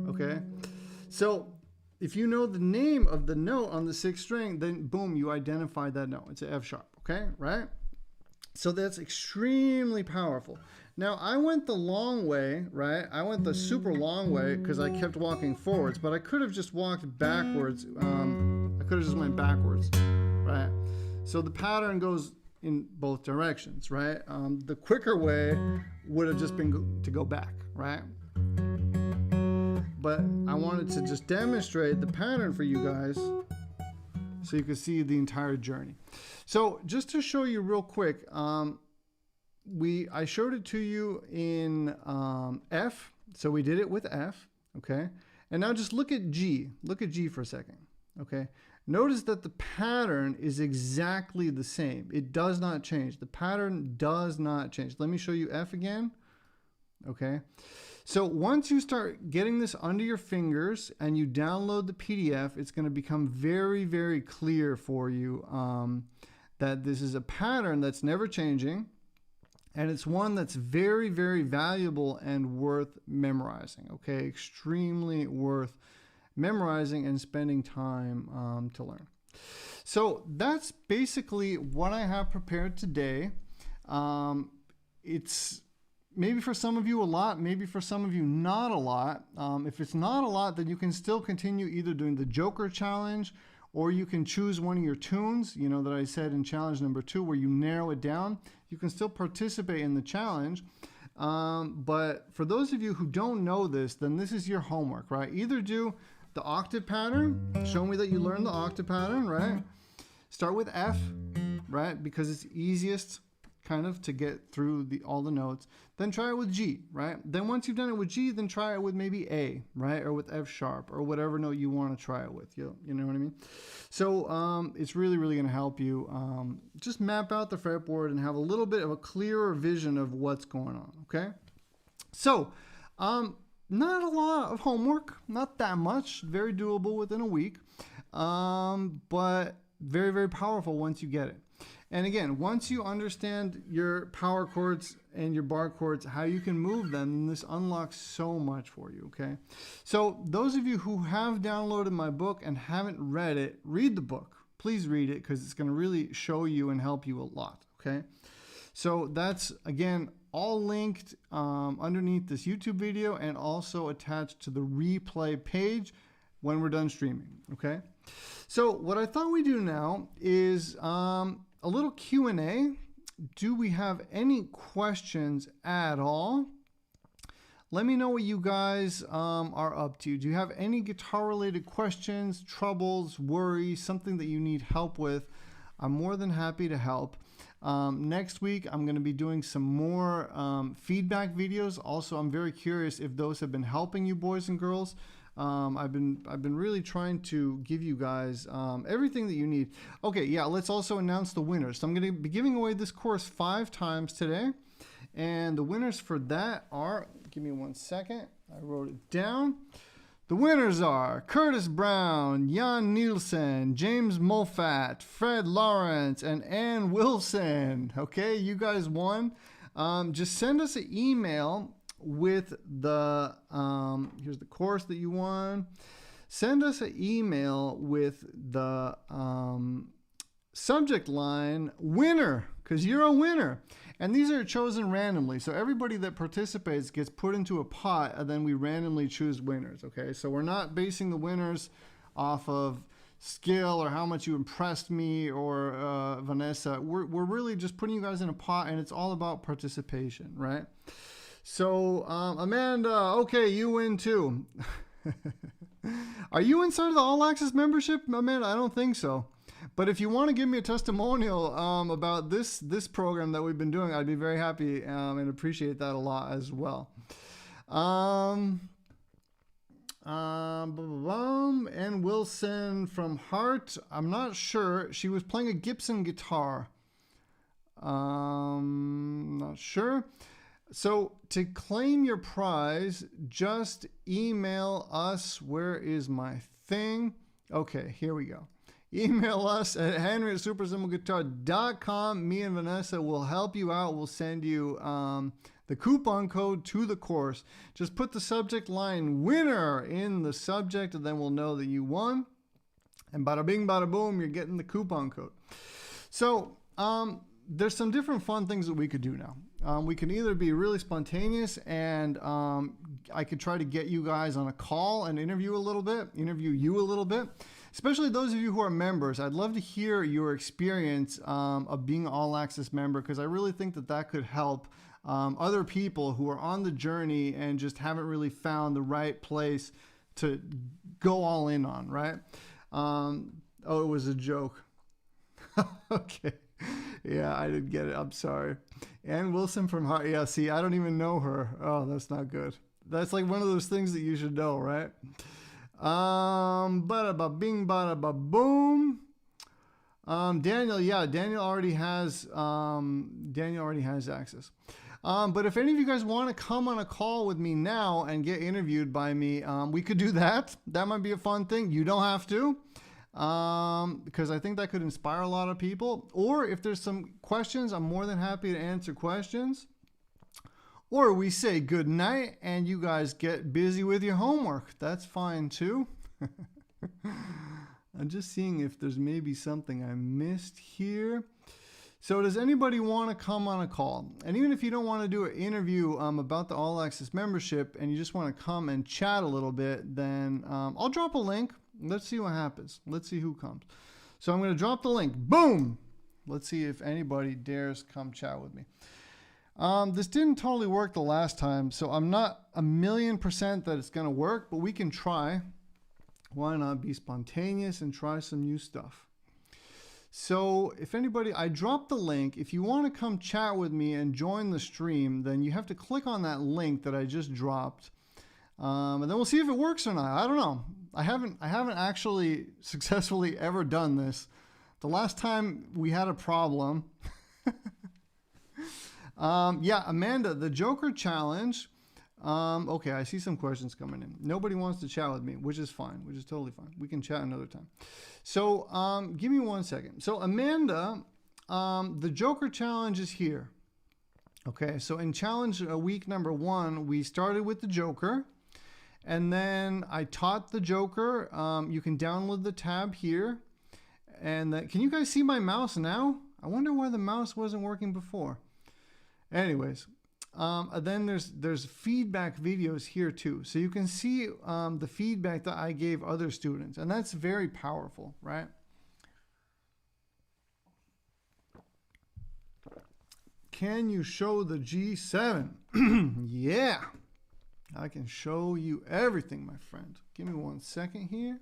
Okay? So if you know the name of the note on the 6th string, then boom, you identify that note. It's an F sharp, okay? Right? So that's extremely powerful. Now, I went the long way, right? I went the super long way because I kept walking forwards, but I could have just walked backwards. I could have just went backwards, right? So the pattern goes in both directions, right? The quicker way would have just been to go back, right? But I wanted to just demonstrate the pattern for you guys so you can see the entire journey. So just to show you real quick, I showed it to you in F. So we did it with F, okay? And now just look at G. Look at G for a second, okay? Notice that the pattern is exactly the same. It does not change. The pattern does not change. Let me show you F again, okay? So once you start getting this under your fingers and you download the PDF, it's going to become very, very clear for you that this is a pattern that's never changing, and it's one that's very, very valuable and worth memorizing, okay? Extremely worth memorizing and spending time to learn. So that's basically what I have prepared today. It's maybe for some of you a lot, maybe for some of you not a lot. If it's not a lot, then you can still continue either doing the Joker challenge, or you can choose one of your tunes, you know, that I said in challenge number 2, where you narrow it down. You can still participate in the challenge. But for those of you who don't know this, then this is your homework, right? Either do the octave pattern, show me that you learned the octave pattern, right? Start with F, right? Because it's easiest kind of to get through all the notes. Then try it with G, right? Then once you've done it with G, then try it with maybe A, right? Or with F sharp, or whatever note you want to try it with. You know what I mean? So it's really, really going to help you just map out the fretboard and have a little bit of a clearer vision of what's going on, okay? So not a lot of homework, not that much, very doable within a week, but very, very powerful once you get it. And again, once you understand your power chords and your bar chords, how you can move them, this unlocks so much for you, okay? So those of you who have downloaded my book and haven't read it, read the book. Please read it, because it's going to really show you and help you a lot, okay? So that's, again, all linked underneath this YouTube video and also attached to the replay page when we're done streaming, okay? So what I thought we'd do now is a little Q&A. Do we have any questions at all? Let me know what you guys are up to. Do you have any guitar-related questions, troubles, worries, something that you need help with? I'm more than happy to help. Next week, I'm going to be doing some more feedback videos. Also, I'm very curious if those have been helping you boys and girls. I've been really trying to give you guys everything that you need. Okay, yeah, let's also announce the winners. So I'm going to be giving away this course 5 times today. And the winners for that are, give me 1 second, I wrote it down. The winners are Curtis Brown, Jan Nielsen, James Moffat, Fred Lawrence, and Ann Wilson. Okay, you guys won. Just send us an email with the, here's the course that you won. Send us an email with the subject line winner, because you're a winner. And these are chosen randomly. So everybody that participates gets put into a pot, and then we randomly choose winners. Okay, so we're not basing the winners off of skill or how much you impressed me or Vanessa. We're really just putting you guys in a pot, and it's all about participation, right? So Amanda, okay, you win too. Are you inside of the All Access membership, Amanda? I don't think so. But if you want to give me a testimonial about this program that we've been doing, I'd be very happy and appreciate that a lot as well. And Wilson from Hart, I'm not sure. She was playing a Gibson guitar. Not sure. So to claim your prize, just email us. Where is my thing? Okay, here we go. Email us at henry@supersimpleguitar.com. Me and Vanessa will help you out. We'll send you the coupon code to the course. Just put the subject line winner in the subject, and then we'll know that you won. And bada bing, bada boom, you're getting the coupon code. So there's some different fun things that we could do now. We can either be really spontaneous, and I could try to get you guys on a call and interview you a little bit. Especially those of you who are members. I'd love to hear your experience of being an All Access member, because I really think that that could help other people who are on the journey and just haven't really found the right place to go all in on, right? Oh, it was a joke. Okay. Yeah, I didn't get it. I'm sorry. Ann Wilson from Hart. Yeah, see, I don't even know her. Oh, that's not good. That's like one of those things that you should know, right? Bada ba bing, bada ba boom. Daniel, yeah, Daniel already has access. But if any of you guys want to come on a call with me now and get interviewed by me, we could do that. That might be a fun thing. You don't have to, because I think that could inspire a lot of people. Or if there's some questions, I'm more than happy to answer questions. Or we say good night and you guys get busy with your homework. That's fine too. I'm just seeing if there's maybe something I missed here. So does anybody want to come on a call? And even if you don't want to do an interview about the All Access membership and you just want to come and chat a little bit, then I'll drop a link. Let's see what happens. Let's see who comes. So I'm going to drop the link. Boom! Let's see if anybody dares come chat with me. This didn't totally work the last time, so I'm not 1,000,000% that it's going to work, but we can try. Why not be spontaneous and try some new stuff? So if anybody, I dropped the link. If you want to come chat with me and join the stream, then you have to click on that link that I just dropped. And then we'll see if it works or not. I don't know. I haven't actually successfully ever done this. The last time we had a problem. Yeah, Amanda, the Joker challenge. Okay, I see some questions coming in. Nobody wants to chat with me, which is fine, which is totally fine. We can chat another time. So give me 1 second. So Amanda, the Joker challenge is here. Okay, so in challenge week number 1, we started with the Joker. And then I taught the Joker. You can download the tab here. And can you guys see my mouse now? I wonder why the mouse wasn't working before. Anyways, then there's feedback videos here too. So you can see the feedback that I gave other students. And that's very powerful, right? can you show the G7? Yeah, I can show you everything, my friend. Give me 1 second here.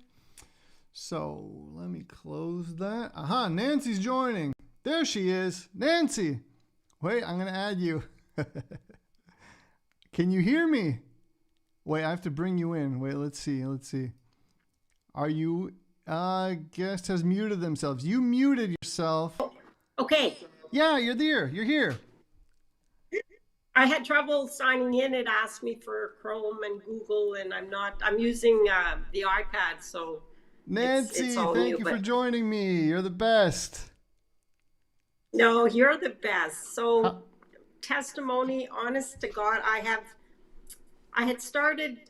So let me close that. Aha, Nancy's joining. There she is. Nancy. Wait, I'm going to add you. Can you hear me? Wait, I have to bring you in. Wait, let's see. Are you, guest has muted themselves. You muted yourself. Okay. Yeah, you're there. You're here. I had trouble signing in. It asked me for Chrome and Google, and I'm using the iPad, so Nancy, it's all thank new, you for joining me. You're the best. No, you're the best. So testimony, honest to God, I had started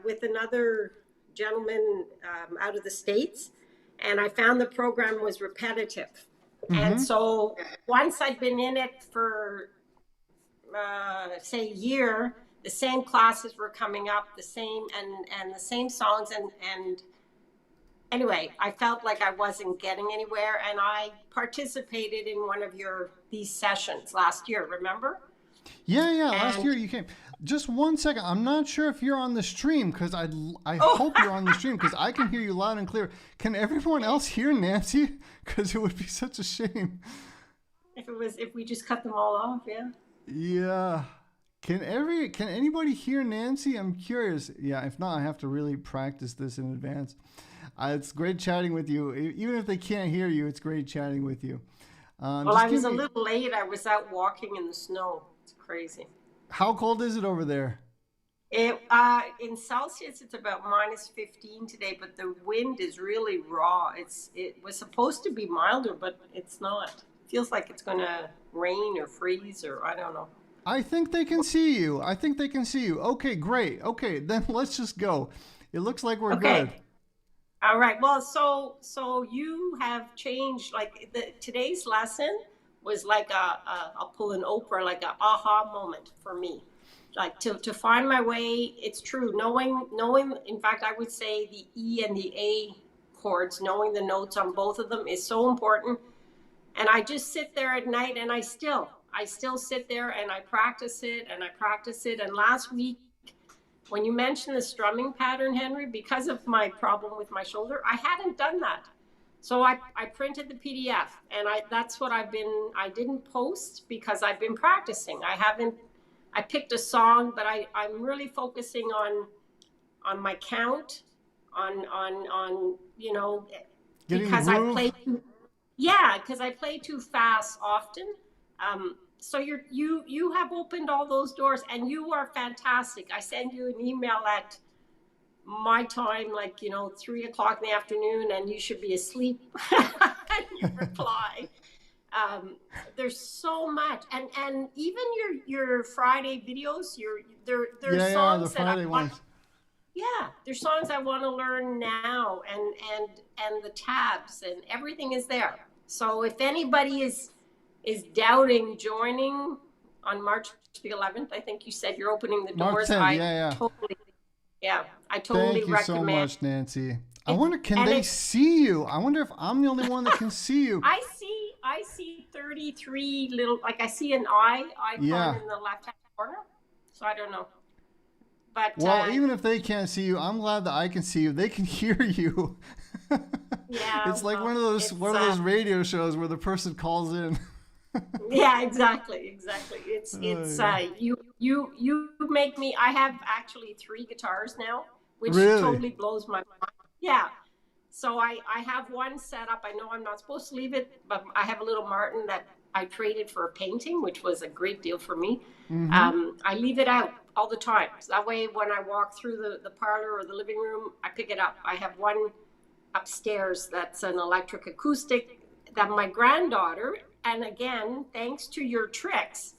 with another gentleman out of the States, and I found the program was repetitive. And so once I'd been in it for, say, a year, the same classes were coming up, the same and the same songs. And anyway, I felt like I wasn't getting anywhere. And I participated in one of these sessions last year, remember? Yeah, last year you came. Just 1 second. I'm not sure if you're on the stream because I hope you're on the stream because I can hear you loud and clear. Can everyone else hear Nancy? Because it would be such a shame. If we just cut them all off, yeah. Yeah. Can anybody hear Nancy? I'm curious. Yeah, if not, I have to really practice this in advance. It's great chatting with you. Even if they can't hear you, it's great chatting with you. Well, I was a little late. I was out walking in the snow. It's crazy. How cold is it over there? In Celsius, it's about -15 today, but the wind is really raw. It was supposed to be milder, but it's not. It feels like it's going to rain or freeze, or I don't know. I think they can see you. Okay, great. Okay, then let's just go. It looks like we're good. All right. Well, so you have changed. Like today's lesson was like I'll pull an Oprah, like a aha moment for me. Like to find my way. It's true. Knowing. In fact, I would say the E and the A chords, knowing the notes on both of them is so important. And I just sit there at night, and I still sit there and I practice it and I practice it. And last week, when you mentioned the strumming pattern, Henry, because of my problem with my shoulder, I hadn't done that. So I printed the PDF, and that's what I didn't post because I've been practicing. I picked a song, but I'm really focusing on my count, on you know, because I play too fast often. So you have opened all those doors, and you are fantastic. I send you an email at my time, 3 o'clock in the afternoon, and you should be asleep. And you reply. There's so much, and even your Friday videos, there's songs that I want. Yeah, there's songs I want to learn now, and the tabs and everything is there. So if anybody is doubting joining on March the 11th, I think you said you're opening the doors. March 10th, I totally Thank you recommend. so much, Nancy. I wonder, can they see you? I wonder if I'm the only one that can see you. I see 33 little, I see an icon in the left-hand corner. So I don't know. But well, even if they can't see you, I'm glad that I can see you. They can hear you. Yeah, it's like one of those radio shows where the person calls in. Yeah, exactly. It's you make me. I have actually 3 guitars now, which totally blows my mind. Yeah. So I have one set up. I know I'm not supposed to leave it, but I have a little Martin that I traded for a painting, which was a great deal for me. I leave it out all the time. So that way, when I walk through the parlor or the living room, I pick it up. I have one upstairs that's an electric acoustic that my granddaughter, and again, thanks to your tricks,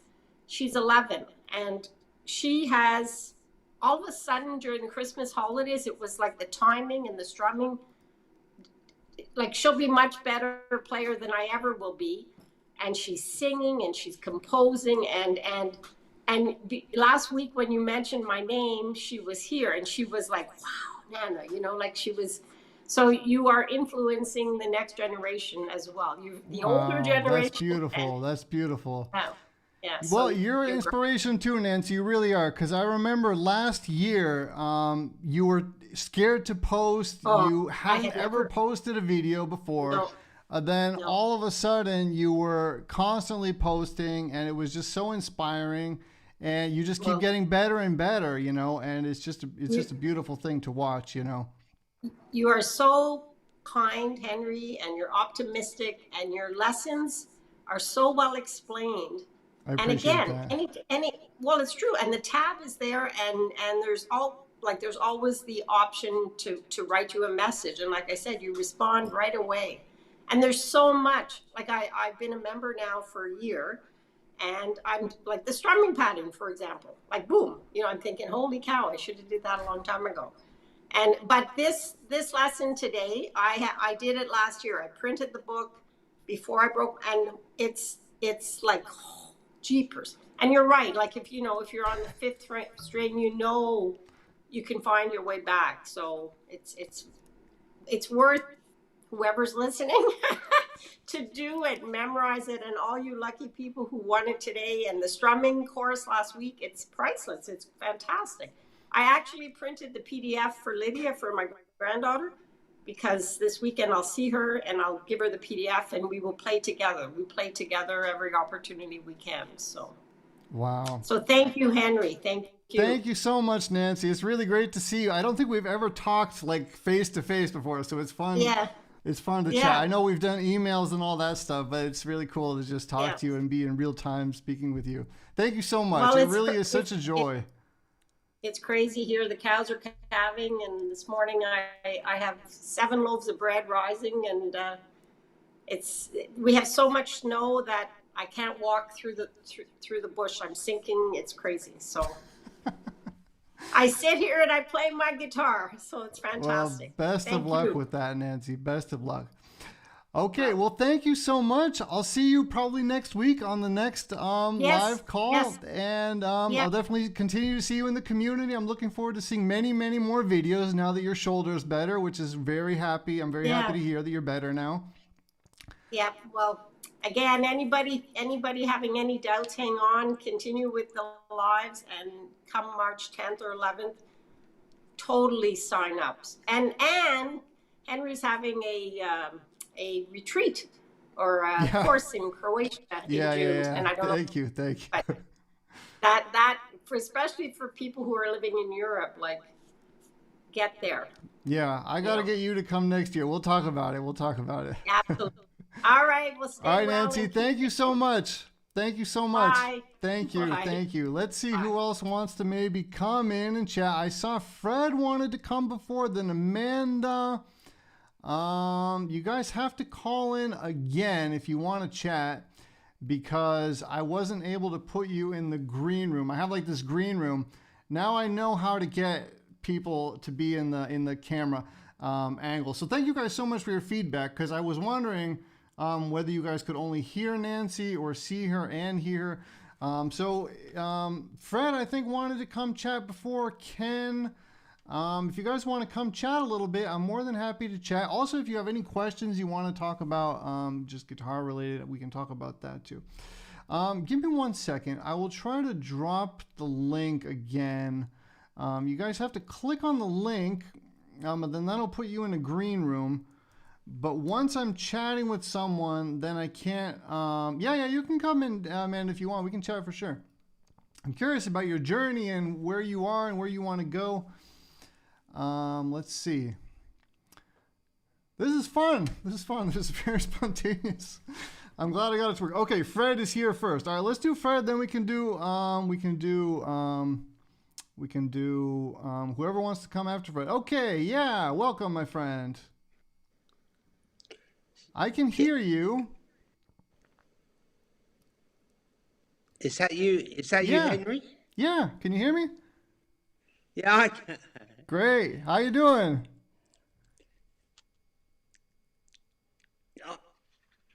she's 11, and she has, all of a sudden during the Christmas holidays, it was like the timing and the strumming, like she'll be much better player than I ever will be, and she's singing and she's composing, and last week when you mentioned my name, she was here and she was like, wow, Nana, like she was. So you are influencing the next generation as well. The older generation. That's beautiful. That's beautiful. Yeah. Well, So you're an you're great. inspiration too, Nancy. You really are. Because I remember last year, you were scared to post. Oh, You I hadn't had ever never. posted a video before. No, Then no. all of a sudden, you were constantly posting, and it was just so inspiring. And you just keep Well, getting better and better, And it's you, just a beautiful thing to watch. you are so kind, Henry, and you're optimistic, and your lessons are so well explained. I And appreciate again, that. well, it's true, and the tab is there, and there's always the option to write you a message, and like I said, you respond right away. And there's so much. Like I've been a member now for a year, and I'm like the strumming pattern, for example. Like boom, I'm thinking, holy cow, I should have did that a long time ago. And but this lesson today, I did it last year. I printed the book before I broke, and it's like, oh, jeepers. And you're right. Like if you're on the fifth string, you can find your way back. So it's worth whoever's listening to do it, memorize it, and all you lucky people who won it today and the strumming course last week, it's priceless. It's fantastic. I actually printed the PDF for Lydia, for my granddaughter, because this weekend I'll see her and I'll give her the PDF and we will play together. We play together every opportunity we can. Wow. So thank you, Henry. Thank you. Thank you so much, Nancy. It's really great to see you. I don't think we've ever talked like face to face before, so it's fun. Yeah. It's fun to chat. Yeah. I know we've done emails and all that stuff, but it's really cool to just talk Yeah. to you and be in real time speaking with you. Thank you so much. Well, It really is such a joy. It's crazy here. The cows are calving, and this morning I have 7 loaves of bread rising, and we have so much snow that I can't walk through the bush. I'm sinking. It's crazy. So I sit here and I play my guitar. So it's Well, fantastic. best of Thank luck you. with that, Nancy. Best of luck. Okay, well, thank you so much. I'll see you probably next week on the next Yes. live call. Yes. And Yeah. I'll definitely continue to see you in the community. I'm looking forward to seeing many, many more videos now that your shoulder is better, which is very happy. I'm very happy to hear that you're better now. Yeah. Well, again, anybody having any doubts, hang on, continue with the lives, and come March 10th or 11th, totally sign up. And Henry's having a retreat or a course in Croatia in June. And I don't Thank you. know, but that especially for people who are living in Europe, like, get there. Yeah, I got to get you to come next year. We'll talk about it. We'll talk about it. Absolutely. All right. Well, stay All right, well. Nancy, thank you so much. Thank you so much. Bye. Thank you. Bye. Thank you. Let's see who else wants to maybe come in and chat. I saw Fred wanted to come before, then Amanda. You guys have to call in again if you want to chat, because I wasn't able to put you in the green room. I have like this green room. Now I know how to get people to be in the camera angle. So thank you guys so much for your feedback, because I was wondering whether you guys could only hear Nancy or see her and hear her. Fred, I think, wanted to come chat before. Ken, if you guys want to come chat a little bit, I'm more than happy to chat. Also, if you have any questions you want to talk about, just guitar related, we can talk about that too. Give me 1 second. I will try to drop the link again. You guys have to click on the link, and then that'll put you in a green room. But once I'm chatting with someone, then I can't. You can come in, man, if you want. We can chat for sure. I'm curious about your journey and where you are and where you want to go. Let's see. This is fun. This is very spontaneous. I'm glad I got it to work. Okay, Fred is here first. All right, let's do Fred. Then we can do whoever wants to come after Fred. Okay, yeah. Welcome, my friend. I can hear you. Is that you? Is that you, Henry? Yeah. Can you hear me? Yeah, I can. Great. How you doing?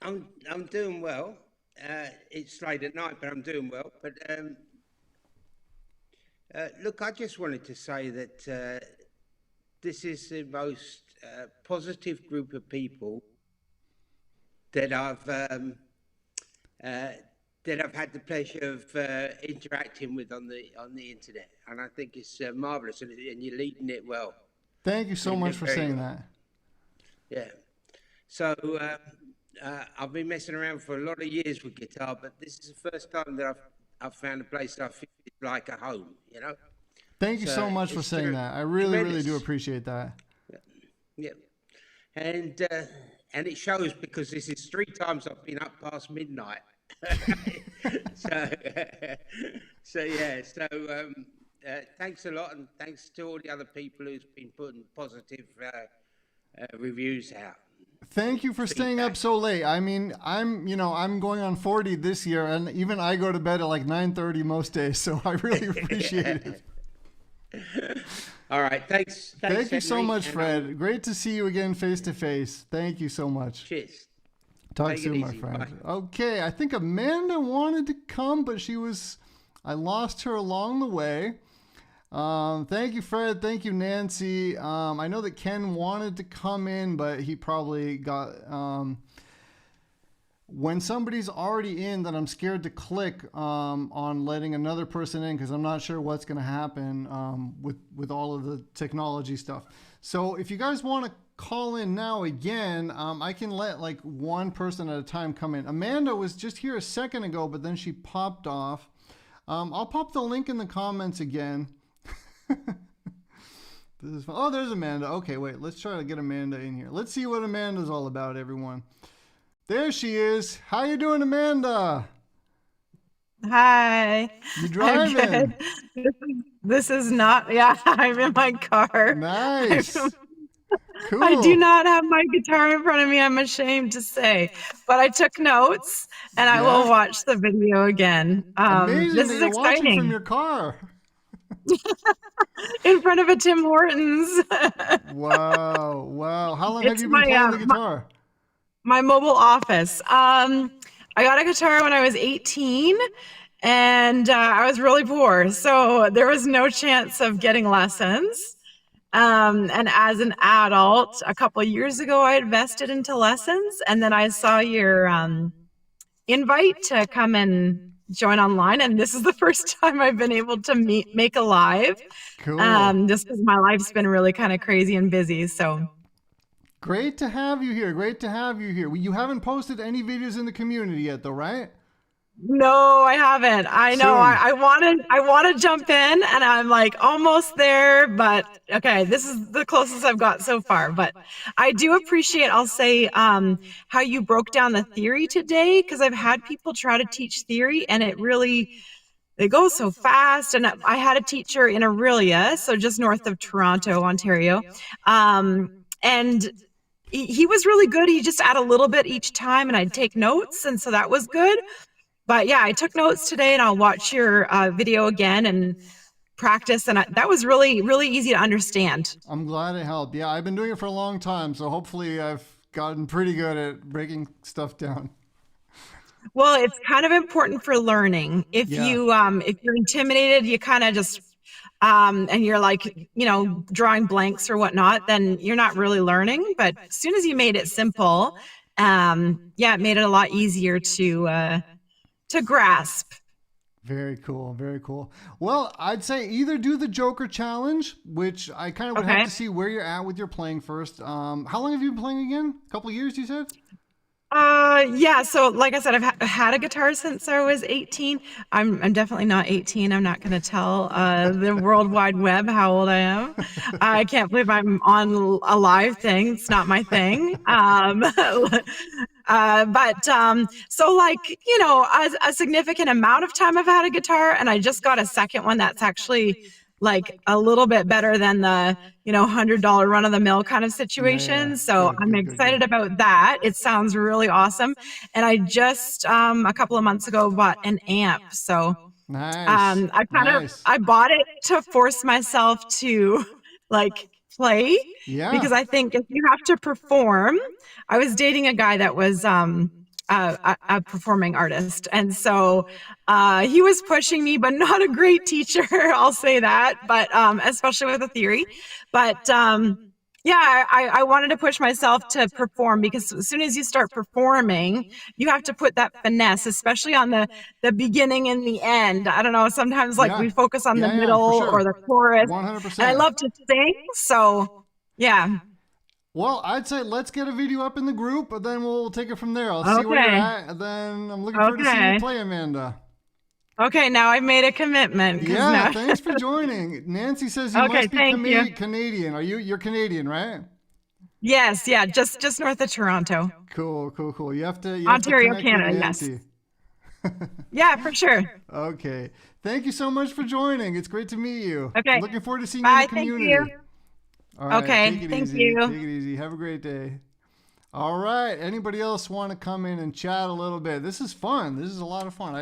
I'm doing well. It's late at night, but I'm doing well. But look, I just wanted to say that this is the most positive group of people that I've that I've had the pleasure of interacting with on the internet, and I think it's marvelous, and you're leading it well. Thank you so much for saying that. Yeah. So I've been messing around for a lot of years with guitar, but this is the first time that I've found a place that I feel like a home. You know. Thank you so much for saying that. I really do appreciate that. Yeah. And it shows, because this is 3 times I've been up past midnight. So thanks a lot, and thanks to all the other people who's been putting positive reviews out. Thank you for staying up so late. I mean, I'm going on 40 this year, and even I go to bed at like 9:30 most days, so I really appreciate it. All right, thanks. Thank you so much, Fred. Great to see you again face to face. Thank you so much. Cheers. Talk soon, my friend. Bye. Okay, I think Amanda wanted to come, but I lost her along the way. Thank you, Fred. Thank you, Nancy. I know that Ken wanted to come in, but he probably got... when somebody's already in, then I'm scared to click on letting another person in, because I'm not sure what's going to happen with all of the technology stuff. So if you guys want to call in now again, I can let like one person at a time come in. Amanda was just here a second ago, but then she popped off. I'll pop the link in the comments again. This is fun. Oh, there's Amanda. Okay, wait, let's try to get Amanda in here. Let's see what Amanda's all about, everyone. There she is. How you doing, Amanda? Hi. You driving? This is not, yeah, I'm in my car. Nice. Cool. I do not have my guitar in front of me, I'm ashamed to say, but I took notes and I will watch the video again. Amazing this that is you're exciting. watching from your car. In front of a Tim Hortons. Wow. How long have you been playing the guitar? My mobile office. I got a guitar when I was 18, and I was really poor, so there was no chance of getting lessons. And as an adult, a couple of years ago, I invested into lessons, and then I saw your invite to come and join online, and this is the first time I've been able to make a live. Cool. Just because my life's been really kind of crazy and busy, so. Great to have you here. Great to have you here. You haven't posted any videos in the community yet, though, right? No, I haven't. I know. I want to jump in, and I'm like almost there, but okay, this is the closest I've got so far. But I do appreciate, I'll say, how you broke down the theory today, because I've had people try to teach theory, and it goes so fast. And I had a teacher in Aurelia, so just north of Toronto, Ontario, and he was really good. He just add a little bit each time, and I'd take notes, and so that was good. But yeah, I took notes today, and I'll watch your video again and practice, and that was really, really easy to understand. I'm glad it helped. Yeah, I've been doing it for a long time, so hopefully I've gotten pretty good at breaking stuff down. Well, it's kind of important for learning. If you're intimidated, you kind of just and you're like, drawing blanks or whatnot, then you're not really learning. But as soon as you made it simple, it made it a lot easier to grasp. Very cool. Very cool. Well, I'd say either do the Joker challenge, which I kind of would have to see where you're at with your playing first. How long have you been playing again? A couple of years, you said? Yeah. So like I said, I've had a guitar since I was 18. I'm definitely not 18. I'm not going to tell the World Wide Web how old I am. I can't believe I'm on a live thing. It's not my thing. So like, a significant amount of time I've had a guitar, and I just got a second one that's actually like a little bit better than the, $100 run of the mill kind of situation. Yeah. So I'm excited about that. It sounds really awesome. And I just, a couple of months ago, bought an amp. So nice. I bought it to force myself to like play, because I think if you have to perform, I was dating a guy that was, a performing artist. And so he was pushing me, but not a great teacher, I'll say that, but especially with the theory. But Yeah, I wanted to push myself to perform, because as soon as you start performing, you have to put that finesse, especially on the beginning and the end. I don't know, sometimes like Yeah. we focus on the Yeah, for middle or sure. the chorus, and I 100%. love to sing, so yeah. Well, I'd say let's get a video up in the group, and then we'll take it from there. I'll see where you're Okay. at, and then I'm looking forward to seeing you Okay. play, Amanda. Okay, now I've made a commitment, because Yeah, now. thanks for joining. Nancy says you Okay, must be thank you. Canadian. You're Canadian, right? Yes, yeah, just north of Toronto. Cool. You have to Ontario, connect with Canada, yes. Nancy. Yeah, for sure. Okay. Thank you so much for joining. It's great to meet you. Okay. Looking forward to seeing you in the Bye, thank community. you. All right. Okay, Take it thank easy. you. Take it easy. Have a great day. All right. Anybody else want to come in and chat a little bit? This is fun. This is a lot of fun.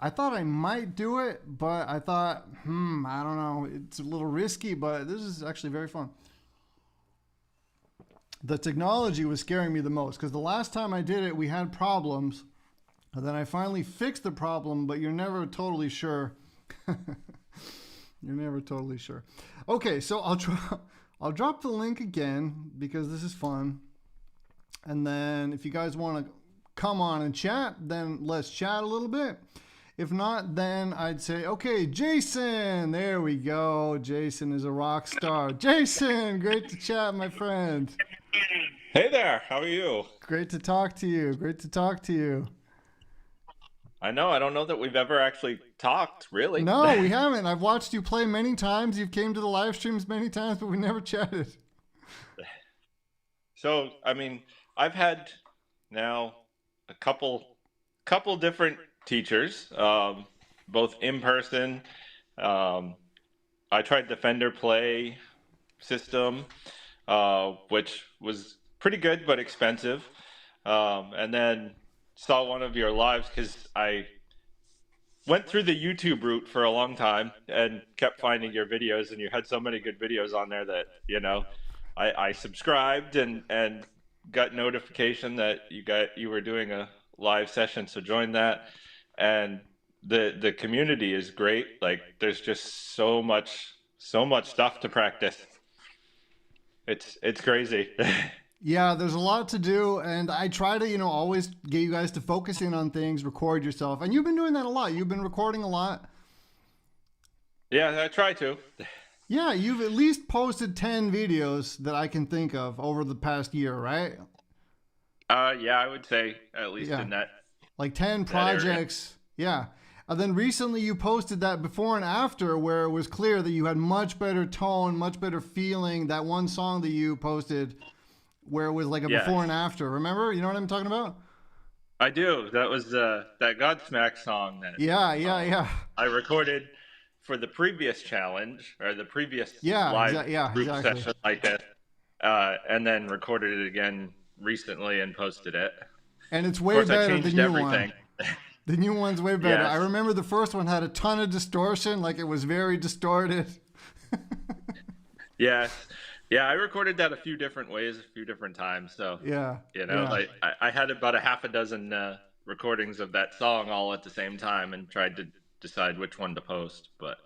I thought I might do it, but I thought, I don't know. It's a little risky, but this is actually very fun. The technology was scaring me the most, because the last time I did it, we had problems. And then I finally fixed the problem, but you're never totally sure. You're never totally sure. Okay, so I'll drop the link again, because this is fun. And then if you guys want to come on and chat, then let's chat a little bit. If not, then I'd say, okay, Jason, there we go. Jason is a rock star. Jason, great to chat, my friend. Hey there, how are you? Great to talk to you. Great to talk to you. I don't know that we've ever actually talked, really. No, we haven't. I've watched you play many times. You've came to the live streams many times, but we never chatted. So, I've had now a couple different teachers, both in person. I tried the Fender Play system, which was pretty good but expensive. And then saw one of your lives, because I went through the YouTube route for a long time and kept finding your videos, and you had so many good videos on there that, I subscribed and got notification that you were doing a live session, so joined that. And the community is great. Like, there's just so much stuff to practice. It's crazy. Yeah, there's a lot to do, and I try to, always get you guys to focus in on things, record yourself, and you've been doing that a lot. You've been recording a lot. Yeah, I try to. Yeah, you've at least posted 10 videos that I can think of over the past year, right? Yeah, I would say at least in that. Like 10 projects. Yeah. And then recently you posted that before and after, where it was clear that you had much better tone, much better feeling. That one song that you posted where it was like a before and after. Remember? You know what I'm talking about? I do. That was that Godsmack song that I recorded for the previous challenge, or the previous live group session like that, and then recorded it again recently and posted it. And it's way better than the new one. The new one's way better. Yes. I remember the first one had a ton of distortion, like it was very distorted. Yes. Yeah, I recorded that a few different ways, a few different times. So, like I had about a half a dozen recordings of that song all at the same time, and tried to decide which one to post. But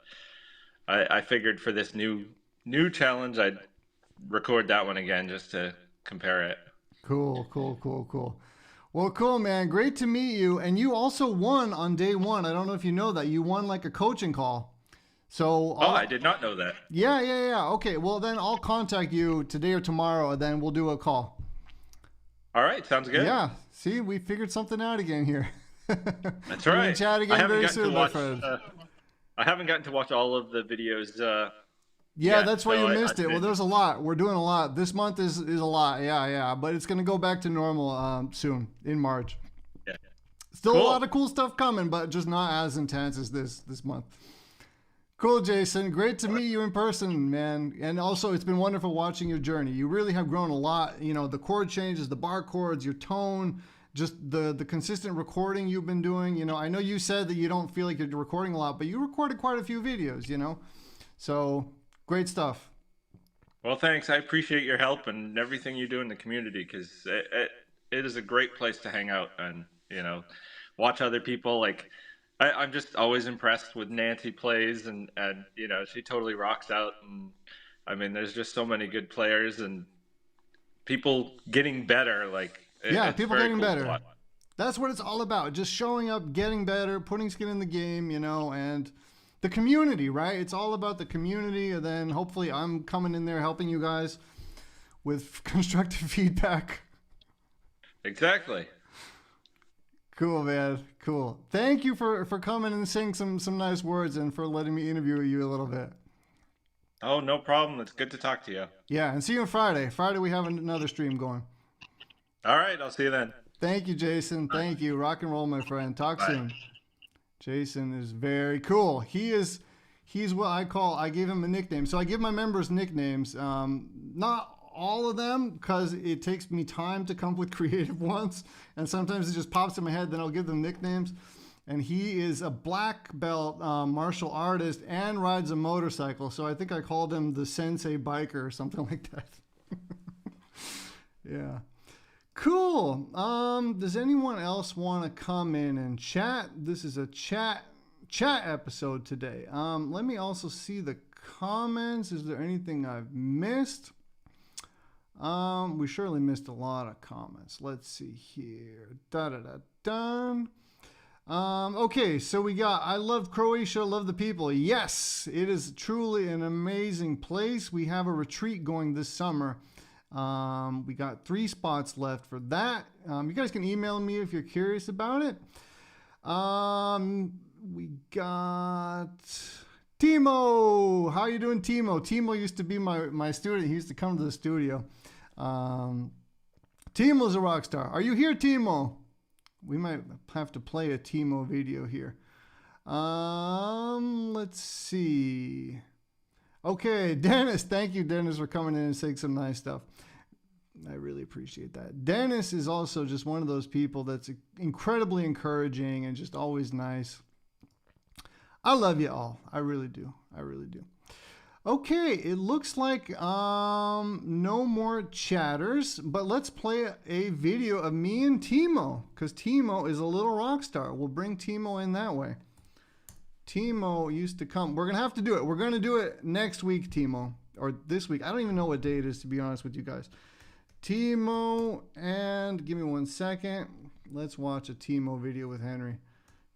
I figured for this new challenge, I'd record that one again just to compare it. Cool. Well, cool, man. Great to meet you. And you also won on day one. I don't know if you know that. You won like a coaching call. So I did not know that. Yeah. Okay, well then I'll contact you today or tomorrow, and then we'll do a call. All right, sounds good. Yeah, see, we figured something out again here. That's right. We'll chat again very soon, my friend. I haven't gotten to watch all of the videos. That's why you missed it. Well, there's a lot. We're doing a lot. This month is a lot. Yeah. But it's going to go back to normal soon in March. Yeah. Still a lot of cool stuff coming, but just not as intense as this month. Cool, Jason. Great to meet you in person, man. And also, it's been wonderful watching your journey. You really have grown a lot. The chord changes, the bar chords, your tone, just the consistent recording you've been doing. I know you said that you don't feel like you're recording a lot, but you recorded quite a few videos, So, great stuff. Well, thanks. I appreciate your help and everything you do in the community, because it is a great place to hang out and, watch other people. Like, I'm just always impressed with Nancy plays, and she totally rocks out, and I mean, there's just so many good players and people getting better. Like, yeah, it's people very getting cool to better. watch. That's what it's all about. Just showing up, getting better, putting skin in the game, you know, and the community, right? It's all about the community. And then hopefully I'm coming in there helping you guys with constructive feedback. Exactly. Cool, man. Cool. Thank you for coming and saying some nice words and for letting me interview you a little bit. Oh, no problem. It's good to talk to you. Yeah, and see you on Friday. Friday we have another stream going. All right, I'll see you then. Thank you, Jason. Thank you. Rock and roll, my friend. Talk soon. Jason is very cool. He's what I gave him a nickname. So I give my members nicknames. Not all of them, because it takes me time to come up with creative ones. And sometimes it just pops in my head, then I'll give them nicknames. And he is a black belt martial artist and rides a motorcycle. So I think I called him the Sensei Biker or something like that. Yeah. Cool. Does anyone else want to come in and chat? This is a chat episode today. Let me also see the comments. Is there anything I've missed? We surely missed a lot of comments. Let's see here. Done. Okay, so we got, I love Croatia, love the people. Yes, it is truly an amazing place. We have a retreat going this summer. We got 3 spots left for that. You guys can email me if you're curious about it. We got Timo. How you doing, Timo? Timo used to be my student. He used to come to the studio. Timo's a rock star. Are you here, Timo? We might have to play a Timo video here. Let's see. Okay, Dennis. Thank you, Dennis, for coming in and saying some nice stuff. I really appreciate that. Dennis is also just one of those people that's incredibly encouraging and just always nice. I love you all. I really do. I really do. Okay, it looks like no more chatters, but let's play a video of me and Timo, because Timo is a little rock star. We'll bring Timo in that way. Timo used to come. We're going to have to do it. We're going to do it next week, Timo, or this week. I don't even know what day it is, to be honest with you guys. Timo, and give me 1 second. Let's watch a Timo video with Henry.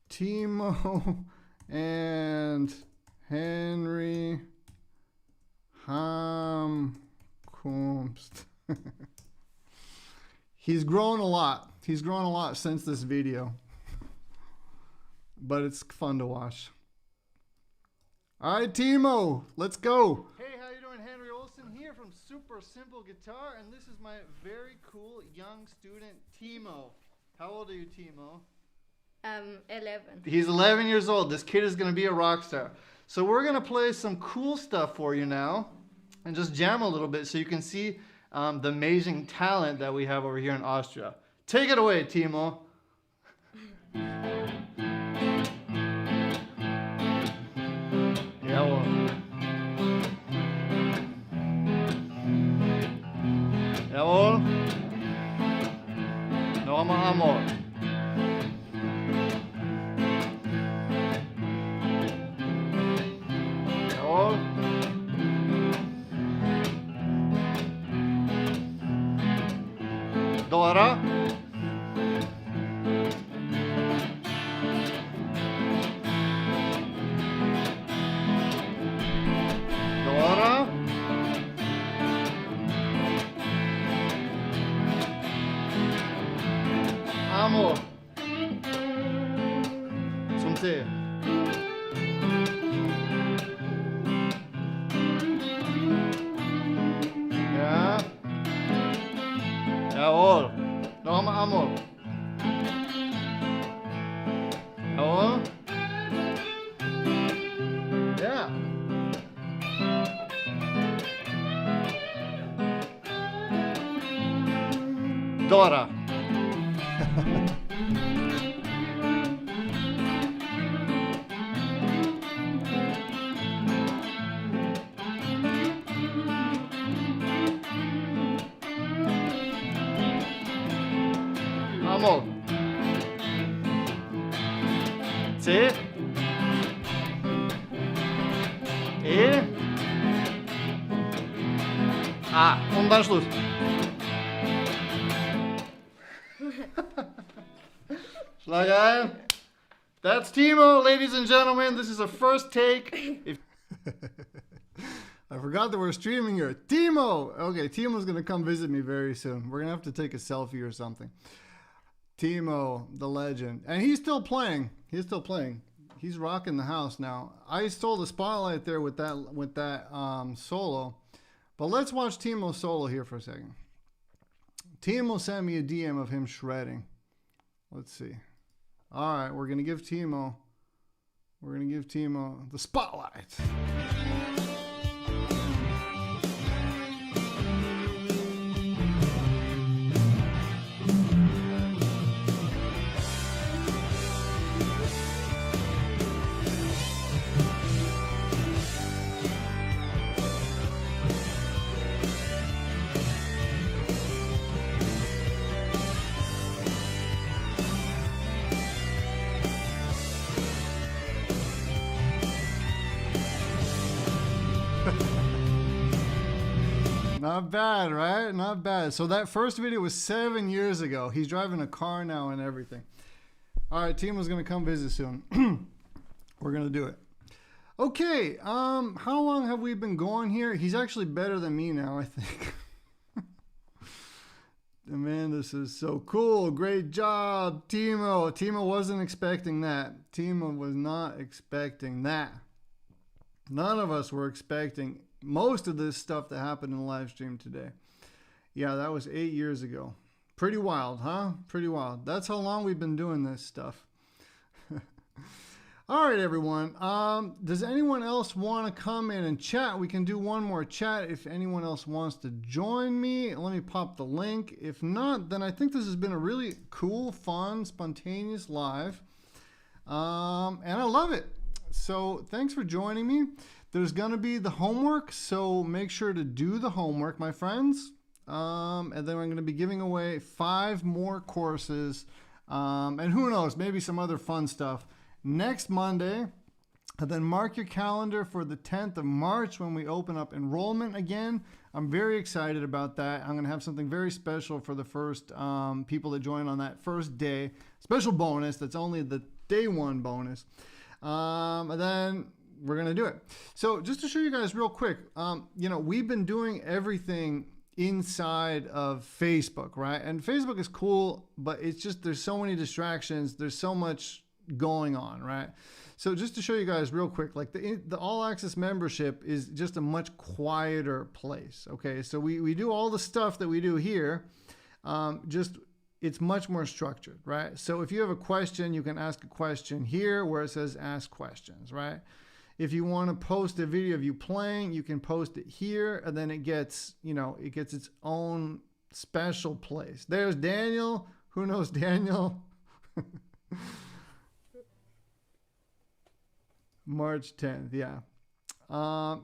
Timo and Henry Hamkomst. He's grown a lot. He's grown a lot since this video. But it's fun to watch. All right, Timo, let's go. Hey, how you doing? Henry Olsen here from Super Simple Guitar, and this is my very cool young student, Timo. How old are you, Timo? 11. He's 11 years old. This kid is going to be a rock star. So we're going to play some cool stuff for you now and just jam a little bit so you can see the amazing talent that we have over here in Austria. Take it away, Timo. Jawohl. Jawohl. Nochmal Amor. Jawohl. Dora. Dora. Amor. Zum Tee. Ja. Jawohl. Nochmal Amor. Jawohl. Ja. Dora. Amor. C. E. Und dann Schluss. Schlag ein. That's Timo, ladies and gentlemen. This is a first take. I forgot that we're streaming here. Timo! Okay, Timo's going to come visit me very soon. We're going to have to take a selfie or something. Timo, the legend. And he's still playing. He's still playing. He's rocking the house now. I stole the spotlight there with that solo. But let's watch Timo solo here for a second. Timo sent me a DM of him shredding. Let's see. All right, we're going to give Timo the spotlight. Not bad, right? Not bad. So that first video was 7 years ago. He's driving a car now and everything. All right, Timo's going to come visit soon. We're going to do it. Okay, how long have we been going here? He's actually better than me now, I think. Man, this is so cool. Great job, Timo. Timo wasn't expecting that. Timo was not expecting that. None of us were expecting most of this stuff that happened in the live stream today. Yeah, that was 8 years ago. Pretty wild, huh? Pretty wild. That's how long we've been doing this stuff. All right, everyone. Does anyone else want to come in and chat? We can do one more chat if anyone else wants to join me. Let me pop the link. If not, then I think this has been a really cool, fun, spontaneous live. And I love it. So thanks for joining me. There's going to be the homework, so make sure to do the homework, my friends. And then I'm going to be giving away 5 more courses. And who knows, maybe some other fun stuff next Monday. And then mark your calendar for the 10th of March when we open up enrollment again. I'm very excited about that. I'm going to have something very special for the first people that join on that first day. Special bonus, that's only the day 1 bonus. And then we're going to do it. So just to show you guys real quick, we've been doing everything inside of Facebook, right? And Facebook is cool, but it's just, there's so many distractions. There's so much going on, right? So just to show you guys real quick, like the All Access membership is just a much quieter place. Okay. So we do all the stuff that we do here. It's much more structured, right? So if you have a question, you can ask a question here where it says ask questions, right? If you want to post a video of you playing, you can post it here, and then it gets its own special place. There's Daniel. Who knows Daniel? March 10th, yeah.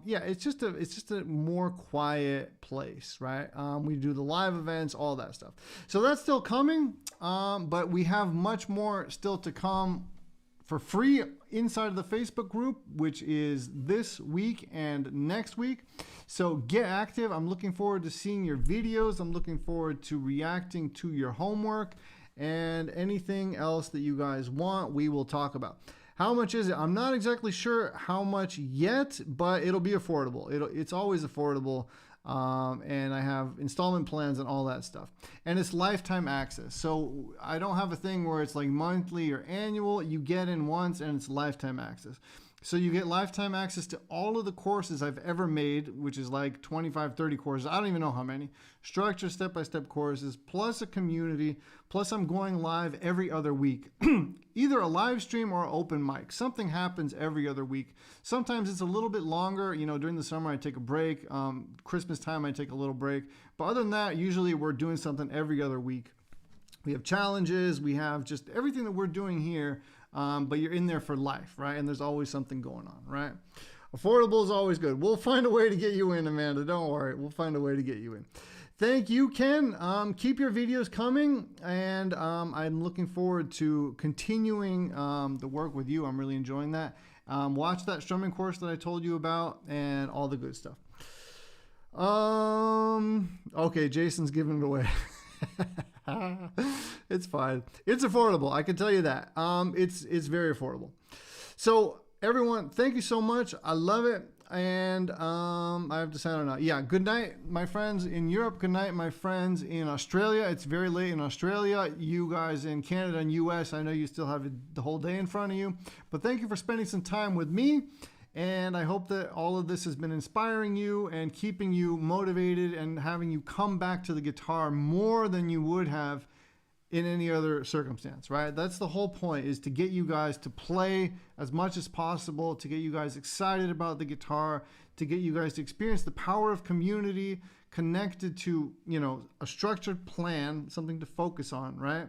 It's just a more quiet place, right? We do the live events, all that stuff. So that's still coming, but we have much more still to come for free inside of the Facebook group, which is this week and next week. So get active. I'm looking forward to seeing your videos. I'm looking forward to reacting to your homework and anything else that you guys want, we will talk about. How much is it? I'm not exactly sure how much yet, but it'll be affordable. It's always affordable. And I have installment plans and all that stuff. And it's lifetime access. So I don't have a thing where it's like monthly or annual. You get in once and it's lifetime access. So you get lifetime access to all of the courses I've ever made, which is like 25, 30 courses. I don't even know how many. Structured step-by-step courses, plus a community, plus I'm going live every other week. Either a live stream or an open mic. Something happens every other week. Sometimes it's a little bit longer. During the summer I take a break. Christmas time I take a little break. But other than that, usually we're doing something every other week. We have challenges. We have just everything that we're doing here. But you're in there for life, right? And there's always something going on, right? Affordable is always good. We'll find a way to get you in, Amanda. Don't worry. We'll find a way to get you in. Thank you, Ken. Keep your videos coming. And I'm looking forward to continuing the work with you. I'm really enjoying that. Watch that strumming course that I told you about and all the good stuff. Okay, Jason's giving it away. It's fine. It's affordable. I can tell you that. It's very affordable. So everyone, thank you so much. I love it. And I have to sign on out. Yeah, good night, my friends in Europe. Good night, my friends in Australia. It's very late in Australia. You guys in Canada and US, I know you still have the whole day in front of you. But thank you for spending some time with me. And I hope that all of this has been inspiring you and keeping you motivated and having you come back to the guitar more than you would have in any other circumstance, right? That's the whole point, is to get you guys to play as much as possible, to get you guys excited about the guitar, to get you guys to experience the power of community connected to, you know, a structured plan, something to focus on, right?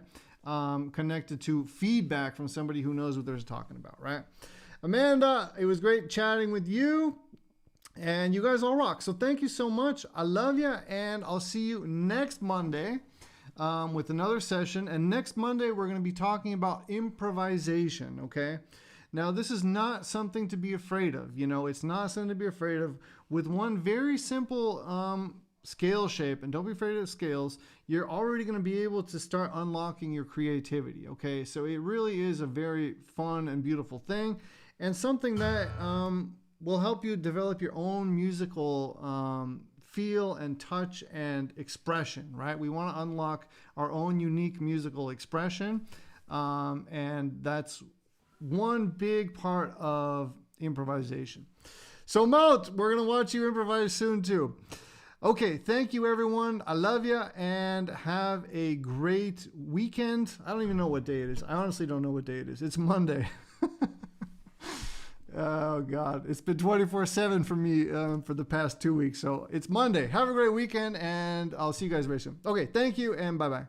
Connected to feedback from somebody who knows what they're talking about, right? Amanda, it was great chatting with you, and you guys all rock. So thank you so much. I love you, and I'll see you next Monday with another session. And next Monday, we're going to be talking about improvisation, okay? Now, this is not something to be afraid of. You know, it's not something to be afraid of. With one very simple scale shape, and don't be afraid of scales, you're already going to be able to start unlocking your creativity, okay? So it really is a very fun and beautiful thing, and something that will help you develop your own musical feel and touch and expression, right? We want to unlock our own unique musical expression, and that's one big part of improvisation. So Mout, we're going to watch you improvise soon too. Okay, thank you everyone. I love you, and have a great weekend. I don't even know what day it is. I honestly don't know what day it is. It's Monday. Oh God, it's been 24/7 for me for the past 2 weeks. So it's Monday. Have a great weekend, and I'll see you guys very soon. Okay, thank you, and bye-bye.